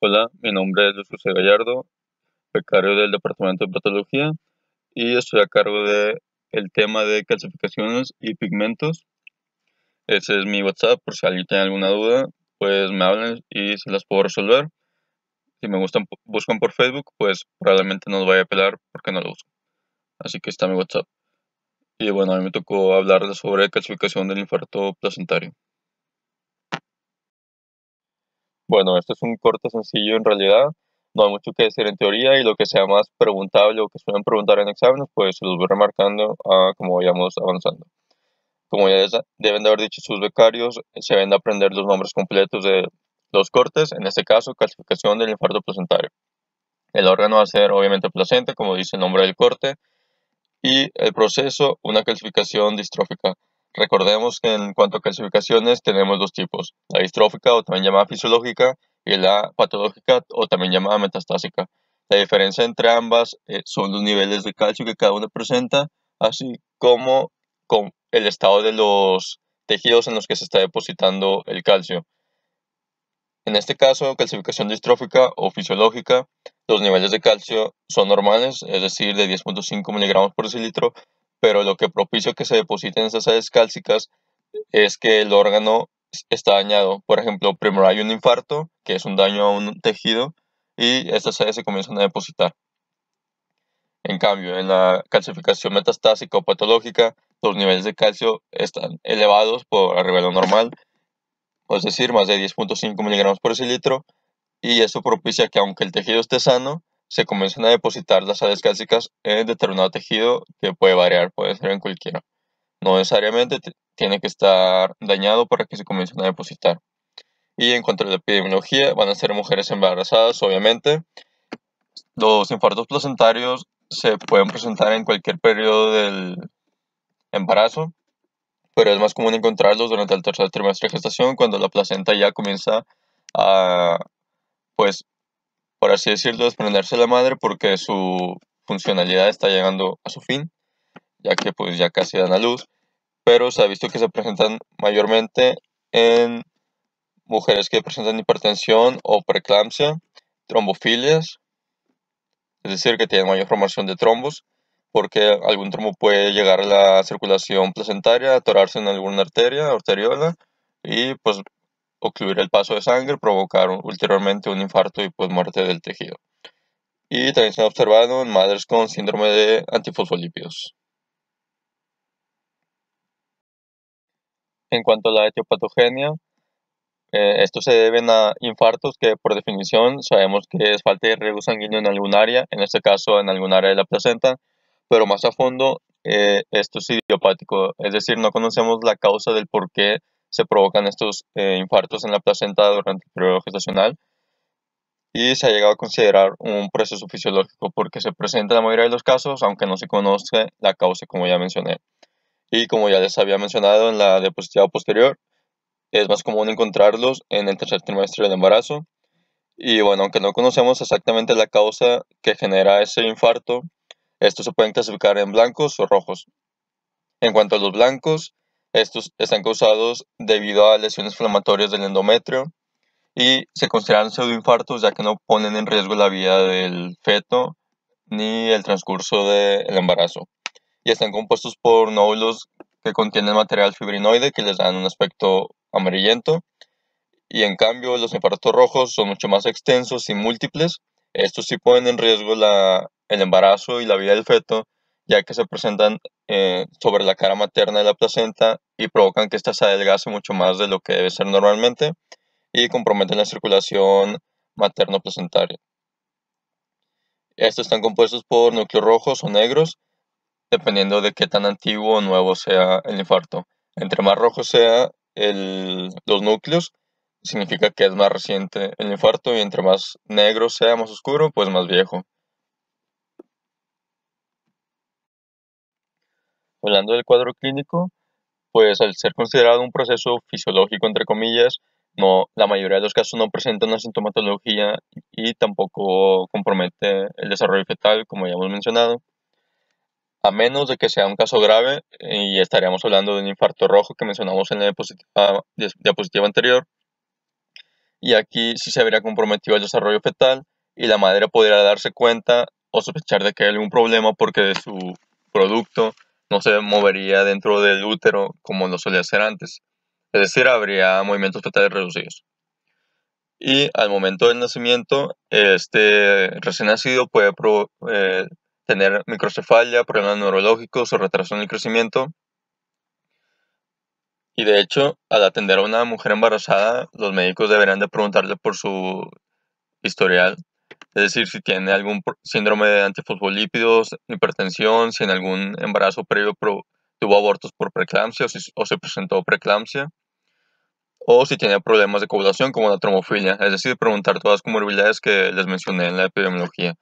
Hola, mi nombre es Luis José Gallardo, becario del Departamento de Patología y estoy a cargo de el tema de calcificaciones y pigmentos. Ese es mi WhatsApp, por si alguien tiene alguna duda, pues me hablan y se las puedo resolver. Si me gustan, buscan por Facebook, pues probablemente no los vaya a pelar porque no lo uso. Así que está mi WhatsApp. Y bueno, a mí me tocó hablarles sobre calcificación del infarto placentario. Bueno, este es un corte sencillo en realidad, no hay mucho que decir en teoría y lo que sea más preguntable o que suelen preguntar en exámenes, pues se los voy remarcando como vayamos avanzando. Como ya deben de haber dicho sus becarios, se deben de aprender los nombres completos de los cortes, en este caso calcificación del infarto placentario. El órgano va a ser obviamente placenta, como dice el nombre del corte, y el proceso, una calcificación distrófica. Recordemos que en cuanto a calcificaciones tenemos dos tipos, la distrófica o también llamada fisiológica y la patológica o también llamada metastásica. La diferencia entre ambas son los niveles de calcio que cada una presenta, así como con el estado de los tejidos en los que se está depositando el calcio. En este caso, calcificación distrófica o fisiológica, los niveles de calcio son normales, es decir, de 10.5 miligramos por decilitro, pero lo que propicia que se depositen esas sales cálcicas es que el órgano está dañado. Por ejemplo, primero hay un infarto, que es un daño a un tejido, y estas sales se comienzan a depositar. En cambio, en la calcificación metastásica o patológica, los niveles de calcio están elevados por arriba de lo normal, es decir, más de 10.5 miligramos por decilitro, y esto propicia que aunque el tejido esté sano, se comiencen a depositar las sales cálcicas en determinado tejido que puede variar, puede ser en cualquiera. No necesariamente tiene que estar dañado para que se comiencen a depositar. Y en cuanto a la epidemiología, van a ser mujeres embarazadas, obviamente. Los infartos placentarios se pueden presentar en cualquier periodo del embarazo, pero es más común encontrarlos durante el tercer trimestre de gestación, cuando la placenta ya comienza a, pues, por así decirlo, desprenderse de la madre porque su funcionalidad está llegando a su fin, ya que pues ya casi dan a luz, pero se ha visto que se presentan mayormente en mujeres que presentan hipertensión o preeclampsia, trombofilias, es decir, que tienen mayor formación de trombos, porque algún trombo puede llegar a la circulación placentaria, atorarse en alguna arteria, arteriola, y pues ocluir el paso de sangre, provocar ulteriormente un infarto y pues muerte del tejido. Y también se ha observado en madres con síndrome de antifosfolípidos. En cuanto a la etiopatogenia, esto se deben a infartos que por definición sabemos que es falta de riego sanguíneo en algún área, en este caso en algún área de la placenta, pero más a fondo esto es idiopático, es decir, no conocemos la causa del por qué se provocan estos infartos en la placenta durante el periodo gestacional, y se ha llegado a considerar un proceso fisiológico porque se presenta en la mayoría de los casos, aunque no se conoce la causa, como ya mencioné. Y como ya les había mencionado en la diapositiva posterior, es más común encontrarlos en el tercer trimestre del embarazo. Y bueno, aunque no conocemos exactamente la causa que genera ese infarto, estos se pueden clasificar en blancos o rojos. En cuanto a los blancos, estos están causados debido a lesiones inflamatorias del endometrio y se consideran pseudoinfartos ya que no ponen en riesgo la vida del feto ni el transcurso del embarazo. Y están compuestos por nódulos que contienen material fibrinoide que les dan un aspecto amarillento. Y en cambio, los infartos rojos son mucho más extensos y múltiples. Estos sí ponen en riesgo el embarazo y la vida del feto, ya que se presentan sobre la cara materna de la placenta y provocan que ésta se adelgace mucho más de lo que debe ser normalmente y comprometen la circulación materno-placentaria. Estos están compuestos por núcleos rojos o negros, dependiendo de qué tan antiguo o nuevo sea el infarto. Entre más rojo sea los núcleos, significa que es más reciente el infarto, y entre más negro sea, más oscuro, pues más viejo. Hablando del cuadro clínico, pues al ser considerado un proceso fisiológico, entre comillas, no, la mayoría de los casos no presenta una sintomatología y tampoco compromete el desarrollo fetal, como ya hemos mencionado, a menos de que sea un caso grave, y estaríamos hablando de un infarto rojo que mencionamos en la diapositiva anterior. y aquí sí se vería comprometido el desarrollo fetal y la madre podría darse cuenta o sospechar de que hay algún problema porque su producto no se movería dentro del útero como lo solía hacer antes. Es decir, habría movimientos fetales reducidos. Y al momento del nacimiento, este recién nacido puede tener microcefalia, problemas neurológicos o retraso en el crecimiento. Y de hecho, al atender a una mujer embarazada, los médicos deberán de preguntarle por su historial, es decir, si tiene algún síndrome de antifosfolípidos, hipertensión, si en algún embarazo previo tuvo abortos por preeclampsia o se presentó preeclampsia, o si tiene problemas de coagulación como la tromofilia, es decir, preguntar todas las comorbilidades que les mencioné en la epidemiología.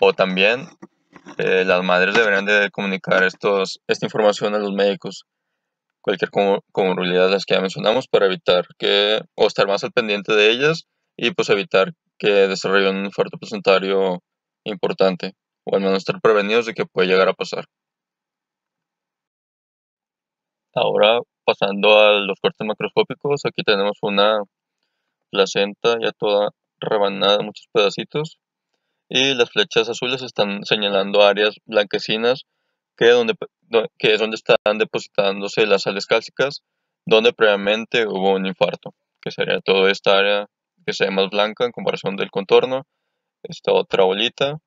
O también las madres deberían de comunicar esta información a los médicos, cualquier comorbilidad de las que ya mencionamos, para evitar o estar más al pendiente de ellas y pues evitar que desarrollen un infarto placentario importante, o al menos estar prevenidos de que puede llegar a pasar. Ahora, pasando a los cortes macroscópicos, aquí tenemos una placenta ya toda rebanada en muchos pedacitos, y las flechas azules están señalando áreas blanquecinas que es donde están depositándose las sales cálcicas, donde previamente hubo un infarto, que sería toda esta área que se ve más blanca en comparación del contorno, esta otra bolita,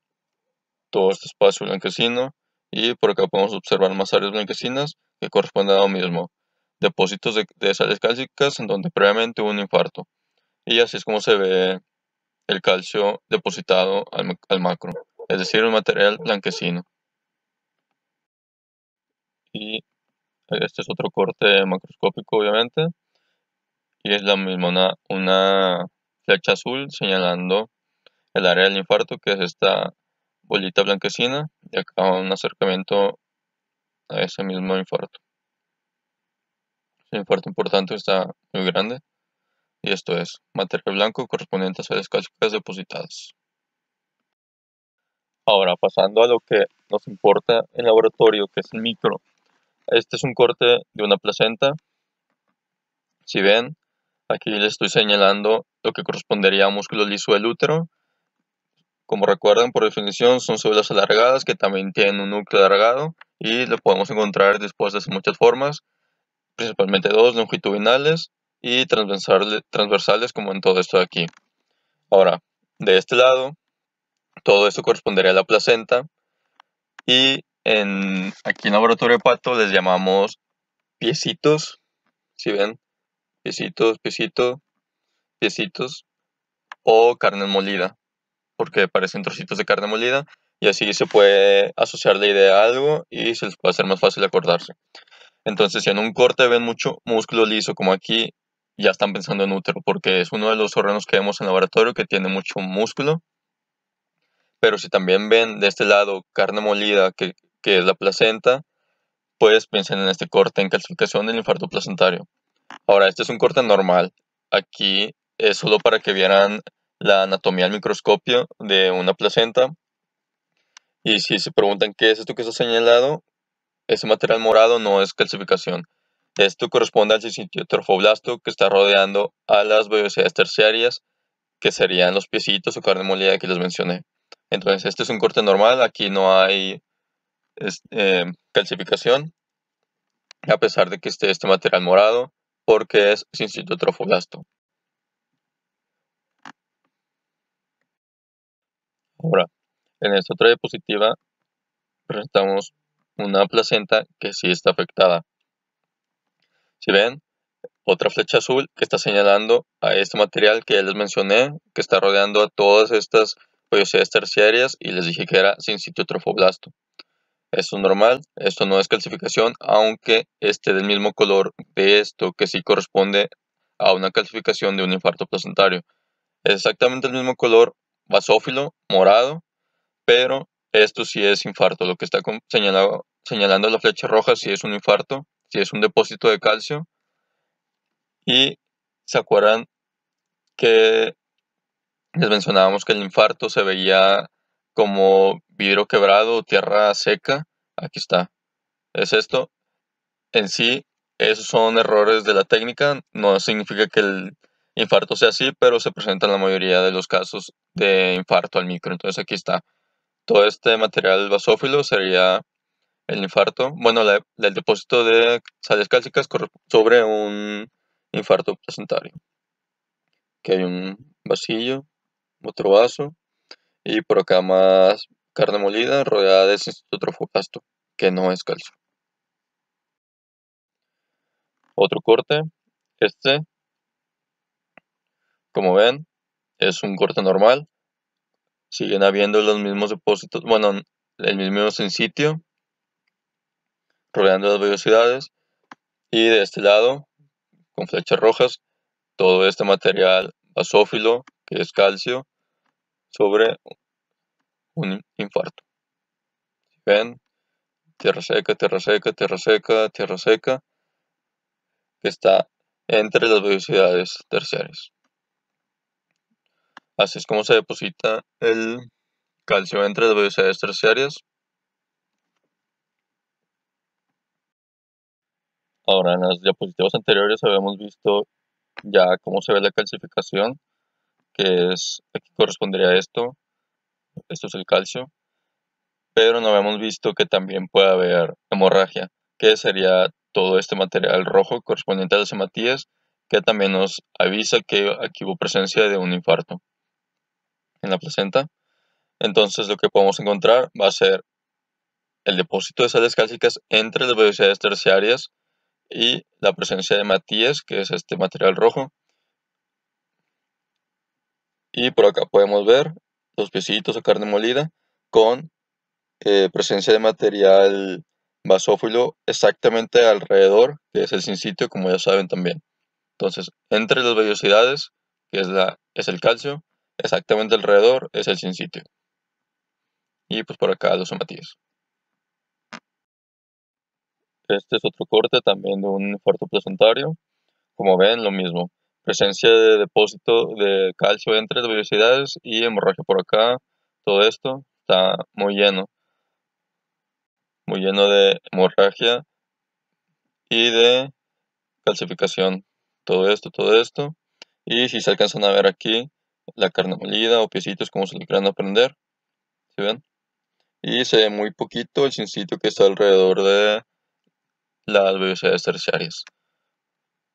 todo este espacio blanquecino, y por acá podemos observar más áreas blanquecinas que corresponden a lo mismo, depósitos de sales cálcicas en donde previamente hubo un infarto. Y así es como se ve el calcio depositado al macro, es decir, un material blanquecino. Y este es otro corte macroscópico, obviamente, y es la misma, una flecha azul señalando el área del infarto, que es esta bolita blanquecina, y acá un acercamiento a ese mismo infarto. El infarto importante está muy grande, y esto es material blanco correspondiente a sales cálcicas depositadas. Ahora, pasando a lo que nos importa en laboratorio, que es el micro. Este es un corte de una placenta. Si ven, aquí les estoy señalando lo que correspondería a músculo liso del útero. Como recuerdan, por definición, son células alargadas que también tienen un núcleo alargado y lo podemos encontrar dispuestas en muchas formas, principalmente dos, longitudinales y transversales, como en todo esto de aquí. Ahora, de este lado, todo esto correspondería a la placenta, y aquí en laboratorio de pato les llamamos piecitos. Si ven, piecitos, piecitos, o carne molida, porque parecen trocitos de carne molida, y así se puede asociar la idea a algo y se les puede hacer más fácil acordarse. Entonces, si en un corte ven mucho músculo liso como aquí, ya están pensando en útero, porque es uno de los órganos que vemos en laboratorio que tiene mucho músculo. Pero si también ven de este lado carne molida, que es la placenta, pues piensen en este corte en calcificación del infarto placentario. Ahora, este es un corte normal. Aquí es solo para que vieran la anatomía al microscopio de una placenta. Y si se preguntan qué es esto que está señalado, ese material morado no es calcificación. Esto corresponde al sitio trofoblasto que está rodeando a las vellosidades terciarias, que serían los piecitos o carne molida que les mencioné. Entonces, este es un corte normal. Aquí no hay calcificación, a pesar de que esté este material morado, porque es sitio trofoblasto. Ahora, en esta otra diapositiva presentamos una placenta que sí está afectada. Si ven, otra flecha azul que está señalando a este material que ya les mencioné, que está rodeando a todas estas vellosidades terciarias, y les dije que era sitio trofoblasto. Esto es normal, esto no es calcificación, aunque esté del mismo color de esto, que sí corresponde a una calcificación de un infarto placentario. Es exactamente el mismo color basófilo, morado, pero esto sí es infarto. Lo que está señalando la flecha roja sí es un infarto, sí es un depósito de calcio. Y se acuerdan que les mencionábamos que el infarto se veía como vidrio quebrado o tierra seca. Aquí está, es esto. En sí, esos son errores de la técnica, no significa que infarto sea así, pero se presenta en la mayoría de los casos de infarto al micro. Entonces aquí está. Todo este material basófilo sería el infarto, bueno, el depósito de sales cálcicas sobre un infarto placentario. Que hay un vasillo, otro vaso, y por acá más carne molida rodeada de cistotrofoplasto, que no es calcio. Otro corte, este, como ven, es un corte normal. Siguen habiendo los mismos depósitos, bueno, el mismo sitio, rodeando las vellosidades. Y de este lado, con flechas rojas, todo este material basófilo, que es calcio, sobre un infarto. ¿Ven? Tierra seca, tierra seca, tierra seca, tierra seca, que está entre las vellosidades terciarias. Así es como se deposita el calcio entre las vellosidades terciarias. Ahora, en las diapositivas anteriores habíamos visto ya cómo se ve la calcificación, que es, aquí correspondería a esto es el calcio, pero no habíamos visto que también puede haber hemorragia, que sería todo este material rojo correspondiente a las hematías, que también nos avisa que aquí hubo presencia de un infarto en la placenta. Entonces lo que podemos encontrar va a ser el depósito de sales cálcicas entre las vellosidades terciarias y la presencia de hematías, que es este material rojo. Y por acá podemos ver los piecitos o carne molida con presencia de material basófilo exactamente alrededor, que es el sincitio, como ya saben también. Entonces, entre las vellosidades, que es el calcio, exactamente alrededor es el sincitio. Y pues por acá los hematíes. Este es otro corte también de un infarto placentario. Como ven, lo mismo. Presencia de depósito de calcio entre las vellosidades y hemorragia por acá. Todo esto está muy lleno de hemorragia y de calcificación. Todo esto. Y si se alcanzan a ver aquí, la carne molida o piecitos, como se le quieran aprender. ¿Sí ven? Y se ve muy poquito el sincitio que está alrededor de las vellosidades terciarias.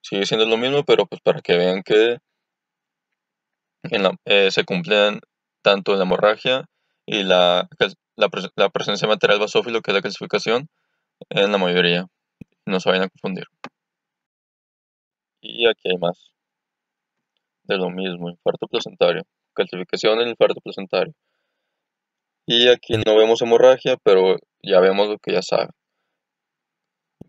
Sigue siendo lo mismo, pero pues para que vean que se cumplen tanto la hemorragia y la presencia de material basófilo, que es la calcificación, en la mayoría. No se vayan a confundir. Y aquí hay más de lo mismo, infarto placentario, calcificación en infarto placentario. Y aquí no vemos hemorragia, pero ya vemos lo que ya saben.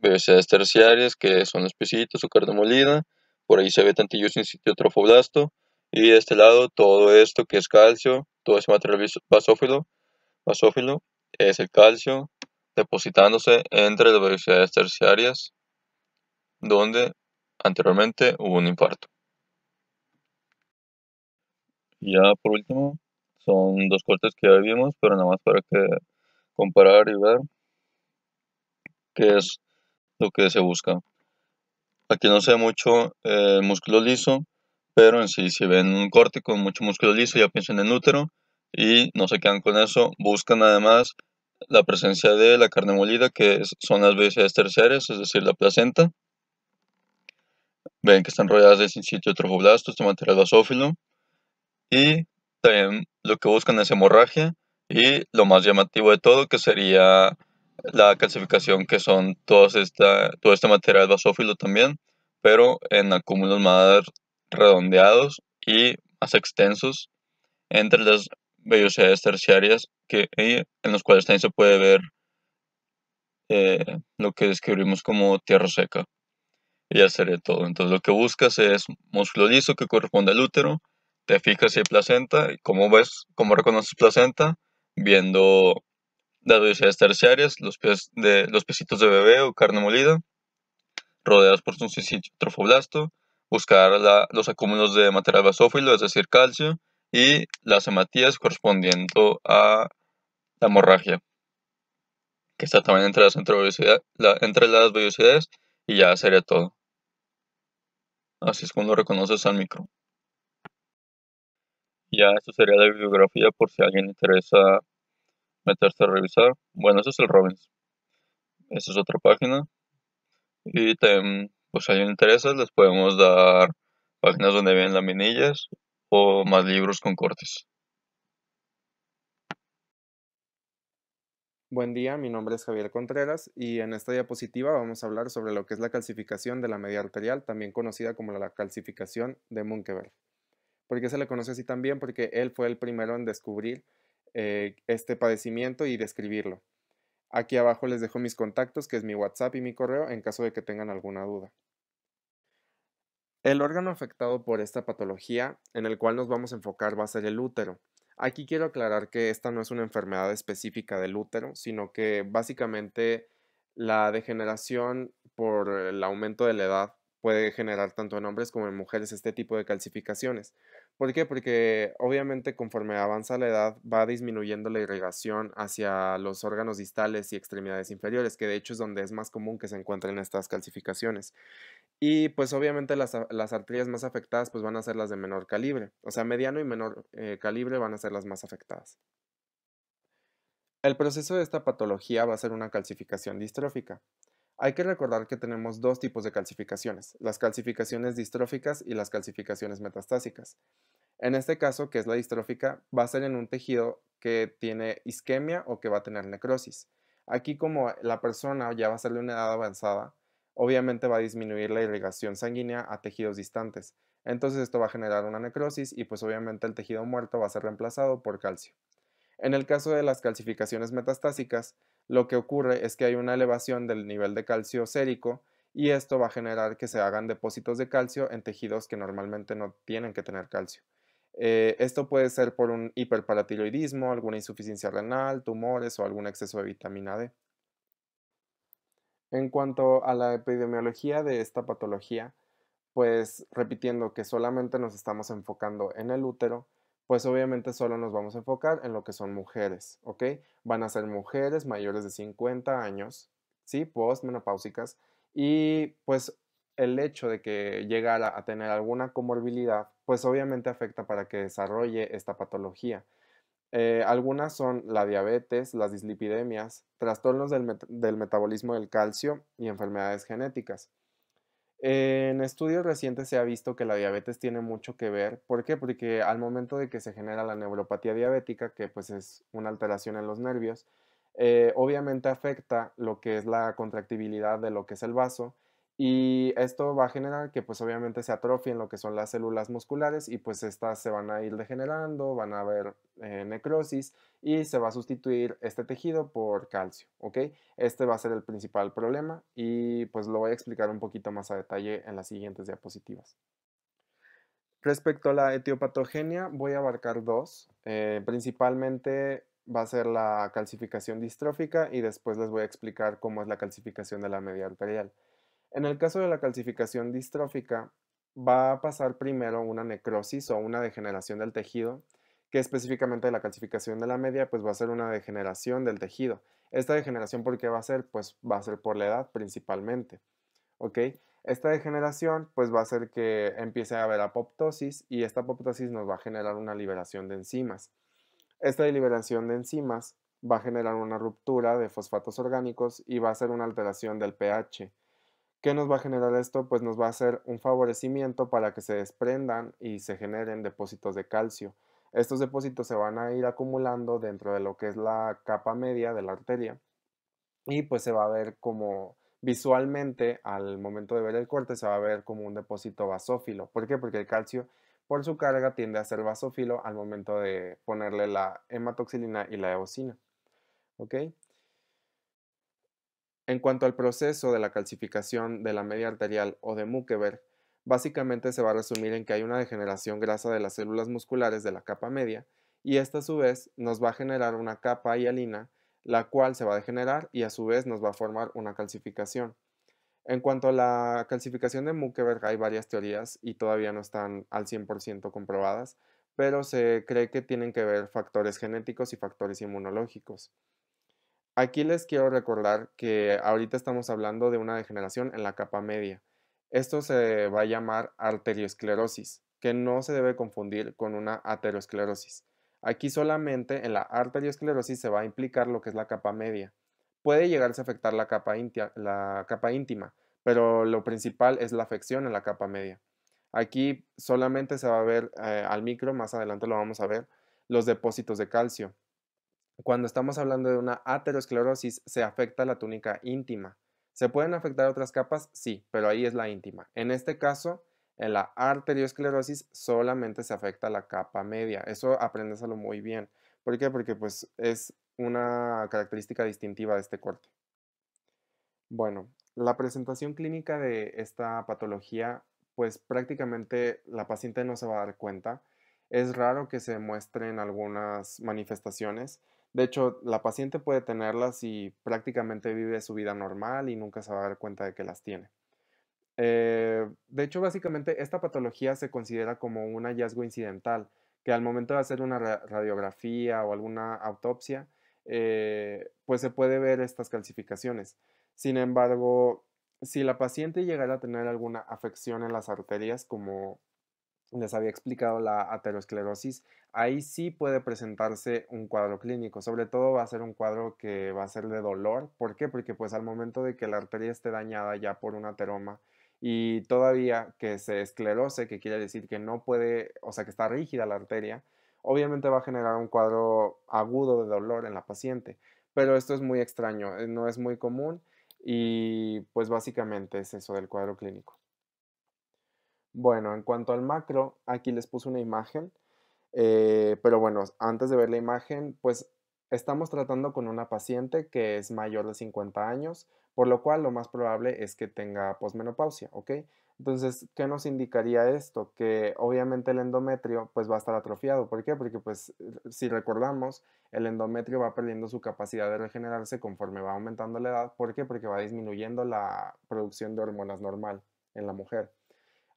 Vellosidades terciarias, que son los piecitos o carne molida. Por ahí se ve tantillo sin sitio trofoblasto. Y de este lado, todo esto que es calcio, todo ese material basófilo, es el calcio depositándose entre las vellosidades terciarias, donde anteriormente hubo un infarto. Y ya por último, son dos cortes que ya vimos, pero nada más para que comparar y ver qué es lo que se busca. Aquí no se ve mucho músculo liso, pero en sí, si ven un corte con mucho músculo liso, ya piensan en útero y no se quedan con eso. Buscan además la presencia de la carne molida, que son las vellosidades terciarias, es decir, la placenta. Ven que están rodeadas de sincitio trofoblasto, este material basófilo. Y también lo que buscan es hemorragia y lo más llamativo de todo, que sería la calcificación, que son todo este material basófilo también, pero en acúmulos más redondeados y más extensos entre las vellosidades terciarias, en los cuales también se puede ver lo que describimos como tierra seca. Y ya sería todo. Entonces lo que buscas es músculo liso que corresponde al útero, te fijas si hay placenta, y cómo reconoces placenta, viendo las vellosidades terciarias, los piecitos de bebé o carne molida, rodeados por un sitio trofoblasto, buscar los acúmulos de material basófilo, es decir, calcio, y las hematías correspondiendo a la hemorragia, que está también entre las vellosidades, y ya sería todo. Así es como lo reconoces al micro. Ya esto sería la bibliografía por si a alguien le interesa meterse a revisar. Bueno, eso es el Robbins. Esa es otra página. Y también, pues si a alguien le interesa, les podemos dar páginas donde vienen laminillas o más libros con cortes. Buen día, mi nombre es Javier Contreras y en esta diapositiva vamos a hablar sobre lo que es la calcificación de la media arterial, también conocida como la calcificación de Munkeberg. ¿Por qué se le conoce así también? Porque él fue el primero en descubrir este padecimiento y describirlo. Aquí abajo les dejo mis contactos, que es mi WhatsApp y mi correo, en caso de que tengan alguna duda. El órgano afectado por esta patología, en el cual nos vamos a enfocar, va a ser el útero. Aquí quiero aclarar que esta no es una enfermedad específica del útero, sino que básicamente la degeneración por el aumento de la edad puede generar tanto en hombres como en mujeres este tipo de calcificaciones. ¿Por qué? Porque obviamente conforme avanza la edad va disminuyendo la irrigación hacia los órganos distales y extremidades inferiores, que de hecho es donde es más común que se encuentren estas calcificaciones. Y pues obviamente las arterias más afectadas pues van a ser las de menor calibre, o sea, mediano y menor calibre van a ser las más afectadas. El proceso de esta patología va a ser una calcificación distrófica. Hay que recordar que tenemos dos tipos de calcificaciones, las calcificaciones distróficas y las calcificaciones metastásicas. En este caso, que es la distrófica, va a ser en un tejido que tiene isquemia o que va a tener necrosis. Aquí, como la persona ya va a ser de una edad avanzada, obviamente va a disminuir la irrigación sanguínea a tejidos distantes. Entonces esto va a generar una necrosis y pues obviamente el tejido muerto va a ser reemplazado por calcio. En el caso de las calcificaciones metastásicas, lo que ocurre es que hay una elevación del nivel de calcio sérico y esto va a generar que se hagan depósitos de calcio en tejidos que normalmente no tienen que tener calcio. Esto puede ser por un hiperparatiroidismo, alguna insuficiencia renal, tumores o algún exceso de vitamina D. En cuanto a la epidemiología de esta patología, pues repitiendo que solamente nos estamos enfocando en el útero, pues obviamente solo nos vamos a enfocar en lo que son mujeres, ¿ok? Van a ser mujeres mayores de 50 años, ¿sí? Postmenopáusicas, y pues el hecho de que llegara a tener alguna comorbilidad, pues obviamente afecta para que desarrolle esta patología. Algunas son la diabetes, las dislipidemias, trastornos del metabolismo del calcio y enfermedades genéticas. En estudios recientes se ha visto que la diabetes tiene mucho que ver. ¿Por qué? Porque al momento de que se genera la neuropatía diabética, que pues es una alteración en los nervios, obviamente afecta lo que es la contractibilidad de lo que es el vaso y esto va a generar que pues obviamente se atrofien lo que son las células musculares y pues estas se van a ir degenerando, van a haber necrosis y se va a sustituir este tejido por calcio, ¿ok? Este va a ser el principal problema y pues lo voy a explicar un poquito más a detalle en las siguientes diapositivas. Respecto a la etiopatogenia, voy a abarcar dos. Principalmente va a ser la calcificación distrófica y después les voy a explicar cómo es la calcificación de la media arterial. En el caso de la calcificación distrófica, va a pasar primero una necrosis o una degeneración del tejido, que específicamente la calcificación de la media, pues va a ser una degeneración del tejido. Esta degeneración, ¿por qué va a ser? Pues va a ser por la edad principalmente, ¿ok? Esta degeneración, pues va a hacer que empiece a haber apoptosis y esta apoptosis nos va a generar una liberación de enzimas. Esta liberación de enzimas va a generar una ruptura de fosfatos orgánicos y va a ser una alteración del pH. ¿Qué nos va a generar esto? Pues nos va a hacer un favorecimiento para que se desprendan y se generen depósitos de calcio. Estos depósitos se van a ir acumulando dentro de lo que es la capa media de la arteria y pues se va a ver como visualmente al momento de ver el corte se va a ver como un depósito basófilo. ¿Por qué? Porque el calcio por su carga tiende a ser basófilo al momento de ponerle la hematoxilina y la eosina. ¿Ok? En cuanto al proceso de la calcificación de la media arterial o de Mukeberg, básicamente se va a resumir en que hay una degeneración grasa de las células musculares de la capa media y esta a su vez nos va a generar una capa hialina, la cual se va a degenerar y a su vez nos va a formar una calcificación. En cuanto a la calcificación de Mukeberg, hay varias teorías y todavía no están al 100% comprobadas, pero se cree que tienen que ver factores genéticos y factores inmunológicos. Aquí les quiero recordar que ahorita estamos hablando de una degeneración en la capa media. Esto se va a llamar arteriosclerosis. que no se debe confundir con una aterosclerosis. Aquí solamente en la arteriosclerosis se va a implicar lo que es la capa media. Puede llegarse a afectar la capa íntima, pero lo principal es la afección en la capa media. Aquí solamente se va a ver al micro, más adelante lo vamos a ver, los depósitos de calcio. Cuando estamos hablando de una aterosclerosis, se afecta la túnica íntima. ¿Se pueden afectar otras capas? Sí, pero ahí es la íntima. En este caso, en la arteriosclerosis solamente se afecta la capa media. Eso apréndeselo muy bien. ¿Por qué? Porque pues es una característica distintiva de este corte. Bueno, la presentación clínica de esta patología, pues prácticamente la paciente no se va a dar cuenta. Es raro que se muestren algunas manifestaciones. De hecho, la paciente puede tenerlas y prácticamente vive su vida normal y nunca se va a dar cuenta de que las tiene. De hecho, básicamente esta patología se considera como un hallazgo incidental, que al momento de hacer una radiografía o alguna autopsia, pues se puede ver estas calcificaciones. Sin embargo, si la paciente llegara a tener alguna afección en las arterias, como les había explicado la aterosclerosis, ahí sí puede presentarse un cuadro clínico. Sobre todo va a ser un cuadro que va a ser de dolor. ¿Por qué? Porque pues al momento de que la arteria esté dañada ya por un ateroma y todavía que se esclerose, que quiere decir que no puede, o sea que está rígida la arteria, obviamente va a generar un cuadro agudo de dolor en la paciente. Pero esto es muy extraño, no es muy común y pues básicamente es eso del cuadro clínico. Bueno, en cuanto al macro, aquí les puse una imagen, pero bueno, antes de ver la imagen, pues estamos tratando con una paciente que es mayor de 50 años, por lo cual lo más probable es que tenga posmenopausia, ¿ok? Entonces, ¿qué nos indicaría esto? Que obviamente el endometrio pues va a estar atrofiado. ¿Por qué? Porque pues si recordamos, el endometrio va perdiendo su capacidad de regenerarse conforme va aumentando la edad. ¿Por qué? Porque va disminuyendo la producción de hormonas normal en la mujer.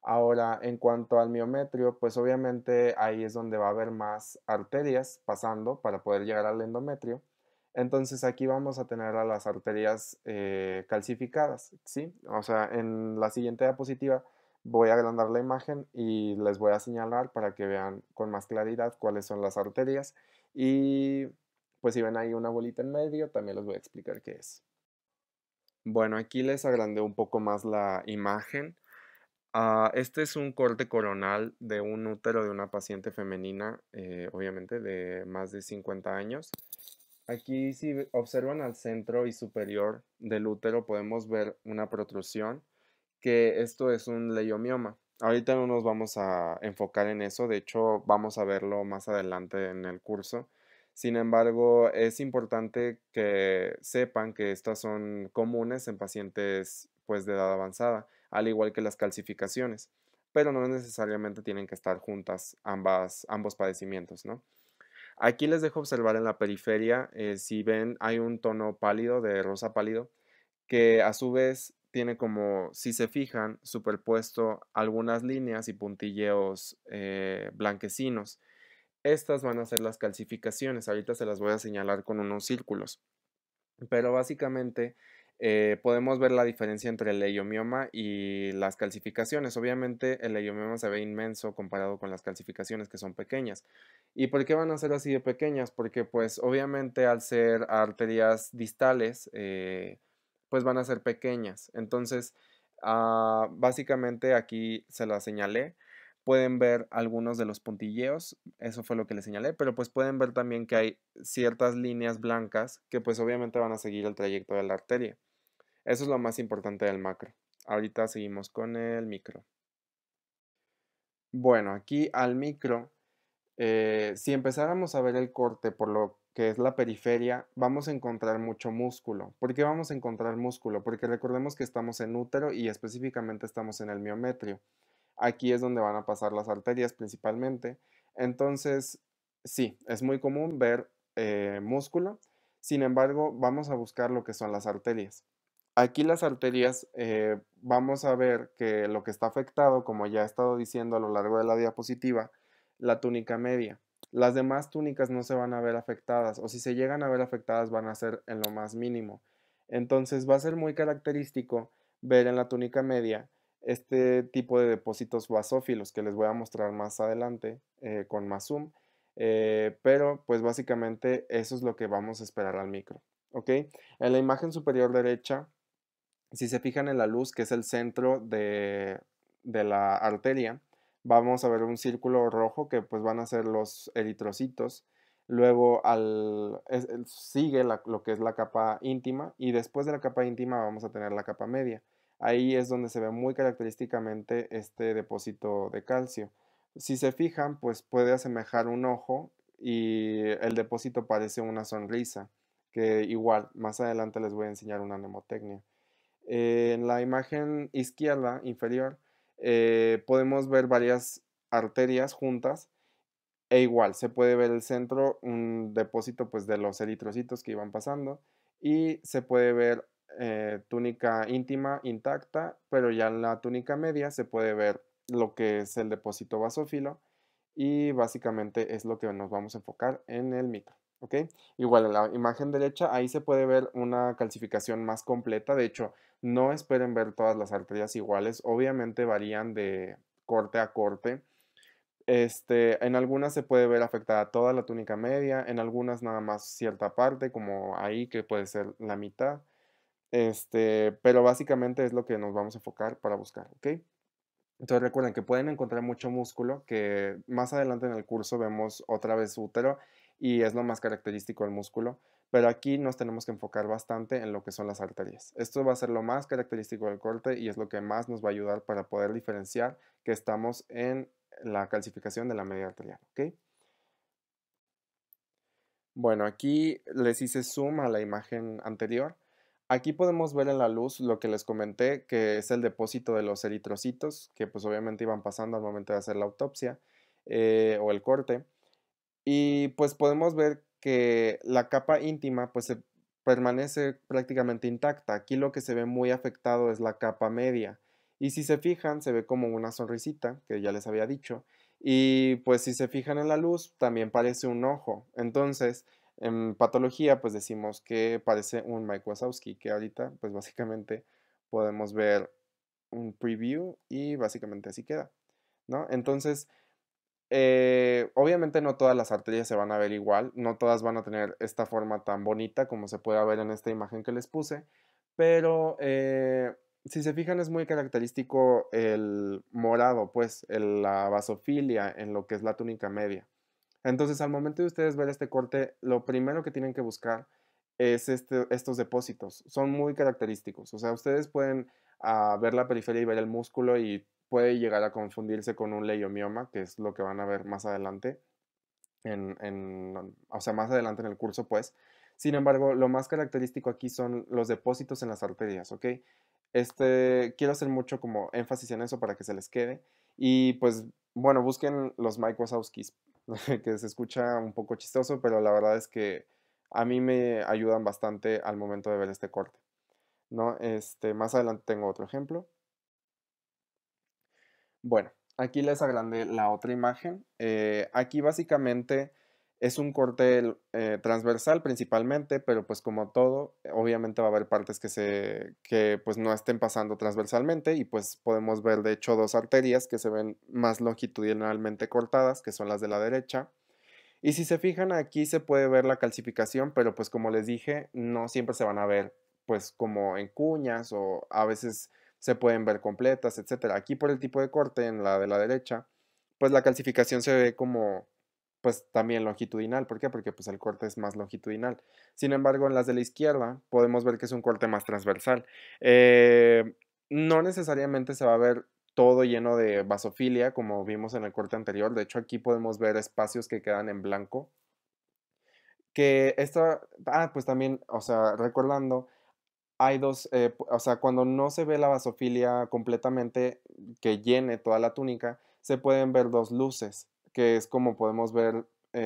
Ahora, en cuanto al miometrio, pues obviamente ahí es donde va a haber más arterias pasando para poder llegar al endometrio. Entonces aquí vamos a tener a las arterias calcificadas, ¿sí? O sea, en la siguiente diapositiva voy a agrandar la imagen y les voy a señalar para que vean con más claridad cuáles son las arterias. Y pues si ven ahí una bolita en medio, también les voy a explicar qué es. Bueno, aquí les agrandé un poco más la imagen. Este es un corte coronal de un útero de una paciente femenina, obviamente de más de 50 años. Aquí si observan al centro y superior del útero podemos ver una protrusión, que esto es un leiomioma. Ahorita no nos vamos a enfocar en eso, de hecho vamos a verlo más adelante en el curso. Sin embargo, es importante que sepan que estas son comunes en pacientes pues de edad avanzada, al igual que las calcificaciones, pero no necesariamente tienen que estar juntas ambos padecimientos, ¿no? Aquí les dejo observar en la periferia, si ven hay un tono pálido de rosa pálido que a su vez tiene como, si se fijan, superpuesto algunas líneas y puntilleos blanquecinos. Estas van a ser las calcificaciones, ahorita se las voy a señalar con unos círculos, pero básicamente podemos ver la diferencia entre el leiomioma y las calcificaciones. Obviamente el leiomioma se ve inmenso comparado con las calcificaciones que son pequeñas. ¿Y por qué van a ser así de pequeñas? Porque pues obviamente al ser arterias distales, pues van a ser pequeñas. Entonces, básicamente aquí se las señalé. Pueden ver algunos de los puntilleos, eso fue lo que les señalé, pero pues pueden ver también que hay ciertas líneas blancas que pues obviamente van a seguir el trayecto de la arteria. Eso es lo más importante del macro. Ahorita seguimos con el micro. Bueno, aquí al micro, si empezáramos a ver el corte por lo que es la periferia, vamos a encontrar mucho músculo. ¿Por qué vamos a encontrar músculo? Porque recordemos que estamos en útero y específicamente estamos en el miometrio. Aquí es donde van a pasar las arterias principalmente. Entonces, sí, es muy común ver músculo. Sin embargo, vamos a buscar lo que son las arterias. Aquí las arterias, vamos a ver que lo que está afectado, como ya he estado diciendo a lo largo de la diapositiva, la túnica media. Las demás túnicas no se van a ver afectadas, o si se llegan a ver afectadas van a ser en lo más mínimo. Entonces va a ser muy característico ver en la túnica media este tipo de depósitos basófilos que les voy a mostrar más adelante con más zoom. Pero pues básicamente eso es lo que vamos a esperar al micro. ¿Ok? En la imagen superior derecha, si se fijan en la luz, que es el centro de la arteria, vamos a ver un círculo rojo que pues van a ser los eritrocitos. Luego sigue lo que es la capa íntima y después de la capa íntima vamos a tener la capa media. Ahí es donde se ve muy característicamente este depósito de calcio. Si se fijan, pues puede asemejar un ojo y el depósito parece una sonrisa, que igual más adelante les voy a enseñar una mnemotecnia. En la imagen izquierda inferior podemos ver varias arterias juntas e igual se puede ver el centro, un depósito pues de los eritrocitos que iban pasando y se puede ver túnica íntima intacta, pero ya en la túnica media se puede ver lo que es el depósito basófilo y básicamente es lo que nos vamos a enfocar en el micro. ¿Ok? Igual en la imagen derecha ahí se puede ver una calcificación más completa. De hecho, no esperen ver todas las arterias iguales. Obviamente varían de corte a corte. En algunas se puede ver afectada toda la túnica media, en algunas nada más cierta parte, como ahí que puede ser la mitad. Pero básicamente es lo que nos vamos a enfocar para buscar, ¿ok? Entonces recuerden que pueden encontrar mucho músculo, que más adelante en el curso vemos otra vez útero y es lo más característico del músculo, pero aquí nos tenemos que enfocar bastante en lo que son las arterias. Esto va a ser lo más característico del corte y es lo que más nos va a ayudar para poder diferenciar que estamos en la calcificación de la media arterial, ¿ok? Bueno, aquí les hice zoom a la imagen anterior. Aquí podemos ver en la luz lo que les comenté, que es el depósito de los eritrocitos, que pues obviamente iban pasando al momento de hacer la autopsia o el corte. Y pues podemos ver que la capa íntima pues permanece prácticamente intacta. Aquí lo que se ve muy afectado es la capa media. Y si se fijan, se ve como una sonrisita, que ya les había dicho. Y pues si se fijan en la luz, también parece un ojo. Entonces, en patología, pues decimos que parece un Mike Wazowski, que ahorita pues básicamente podemos ver un preview y básicamente así queda, ¿no? Entonces, obviamente no todas las arterias se van a ver igual, no todas van a tener esta forma tan bonita como se puede ver en esta imagen que les puse, pero si se fijan es muy característico el morado, pues la vasofilia en lo que es la túnica media. Entonces al momento de ustedes ver este corte, lo primero que tienen que buscar es estos depósitos, son muy característicos, o sea, ustedes pueden ver la periferia y ver el músculo y puede llegar a confundirse con un leiomioma, que es lo que van a ver más adelante, o sea, más adelante en el curso, pues. Sin embargo, lo más característico aquí son los depósitos en las arterias, ¿ok? Quiero hacer mucho como énfasis en eso para que se les quede. Y pues, bueno, busquen los Mike Wazowskis, que se escucha un poco chistoso, pero la verdad es que a mí me ayudan bastante al momento de ver este corte, ¿no? Más adelante tengo otro ejemplo. Bueno, aquí les agrandé la otra imagen. Aquí básicamente es un corte transversal principalmente, pero pues como todo, obviamente va a haber partes que pues no estén pasando transversalmente y pues podemos ver de hecho dos arterias que se ven más longitudinalmente cortadas, que son las de la derecha. Y si se fijan aquí se puede ver la calcificación, pero pues como les dije, no siempre se van a ver pues como en cuñas o a veces se pueden ver completas, etcétera. Aquí por el tipo de corte en la de la derecha, pues la calcificación se ve como pues también longitudinal. ¿Por qué? Porque pues el corte es más longitudinal. Sin embargo, en las de la izquierda podemos ver que es un corte más transversal. No necesariamente se va a ver todo lleno de basofilia, como vimos en el corte anterior. De hecho, aquí podemos ver espacios que quedan en blanco. Que esto, pues también, o sea, recordando, hay dos, o sea, cuando no se ve la basofilia completamente que llene toda la túnica, se pueden ver dos luces, que es como podemos ver,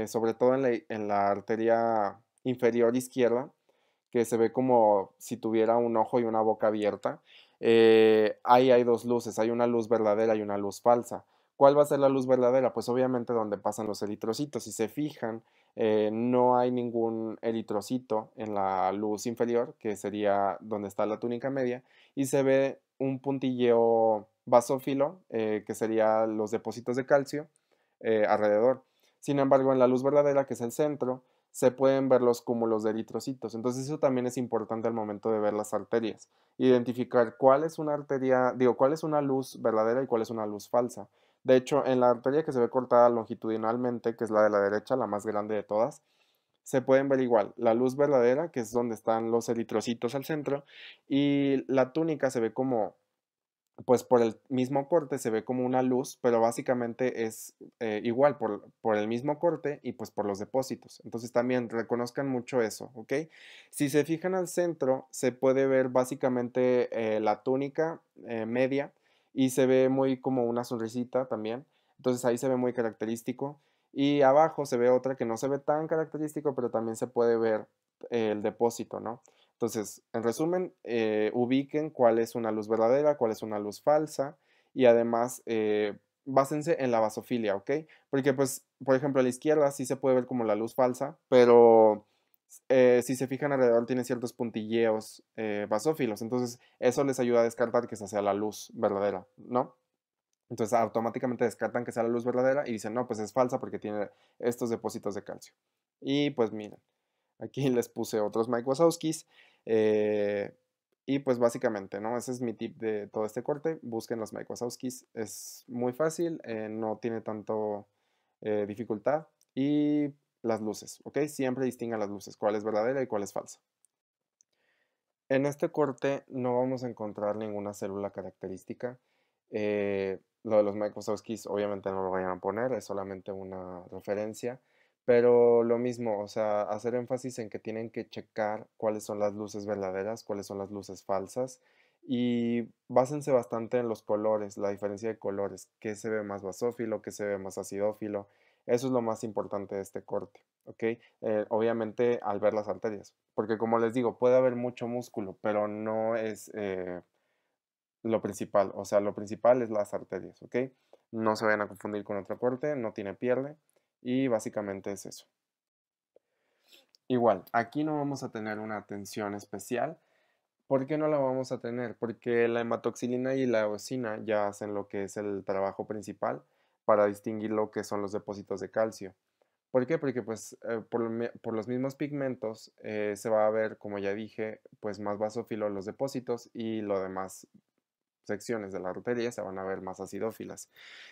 sobre todo en la arteria inferior izquierda, que se ve como si tuviera un ojo y una boca abierta. Ahí hay dos luces, hay una luz verdadera y una luz falsa. ¿Cuál va a ser la luz verdadera? Pues obviamente donde pasan los eritrocitos. Si se fijan, no hay ningún eritrocito en la luz inferior, que sería donde está la túnica media, y se ve un puntilleo basófilo, que serían los depósitos de calcio alrededor. Sin embargo, en la luz verdadera, que es el centro, se pueden ver los cúmulos de eritrocitos. Entonces eso también es importante al momento de ver las arterias. Identificar cuál es una arteria, digo, cuál es una luz verdadera y cuál es una luz falsa. De hecho, en la arteria que se ve cortada longitudinalmente, que es la de la derecha, la más grande de todas, se pueden ver igual la luz verdadera, que es donde están los eritrocitos al centro, y la túnica se ve como, pues por el mismo corte se ve como una luz, pero básicamente es igual por el mismo corte y pues por los depósitos. Entonces también reconozcan mucho eso, ¿ok? Si se fijan al centro, se puede ver básicamente la túnica media y se ve muy como una sonrisita también. Entonces ahí se ve muy característico. Y abajo se ve otra que no se ve tan característico, pero también se puede ver el depósito, ¿no? Entonces, en resumen, ubiquen cuál es una luz verdadera, cuál es una luz falsa y además básense en la basofilia, ¿ok? Porque pues, por ejemplo, a la izquierda sí se puede ver como la luz falsa, pero si se fijan alrededor tiene ciertos puntilleos basófilos, entonces eso les ayuda a descartar que esa sea la luz verdadera, ¿no? Entonces automáticamente descartan que sea la luz verdadera y dicen, no, pues es falsa porque tiene estos depósitos de calcio. Y pues miren. Aquí les puse otros Mike Wazowskis. eh, y pues básicamente, ¿no? Ese es mi tip de todo este corte. Busquen los Mike Wazowskis. Es muy fácil, no tiene tanto dificultad. Y las luces, ¿ok? Siempre distingan las luces, cuál es verdadera y cuál es falsa. En este corte no vamos a encontrar ninguna célula característica. Lo de los Microsofts obviamente no lo vayan a poner, es solamente una referencia. Pero lo mismo, o sea, hacer énfasis en que tienen que checar cuáles son las luces verdaderas, cuáles son las luces falsas. Y básense bastante en los colores, la diferencia de colores, qué se ve más basófilo, qué se ve más acidófilo. Eso es lo más importante de este corte, ¿ok? Obviamente al ver las arterias, porque como les digo, puede haber mucho músculo, pero no es lo principal, o sea, lo principal es las arterias, ¿ok? No se vayan a confundir con otro corte, no tiene pierde y básicamente es eso. Igual, aquí no vamos a tener una atención especial. ¿Por qué no la vamos a tener? Porque la hematoxilina y la eosina ya hacen lo que es el trabajo principal para distinguir lo que son los depósitos de calcio. ¿Por qué? Porque pues por los mismos pigmentos se va a ver, como ya dije, pues más basófilo los depósitos y lo demás secciones de la arteria se van a ver más acidófilas.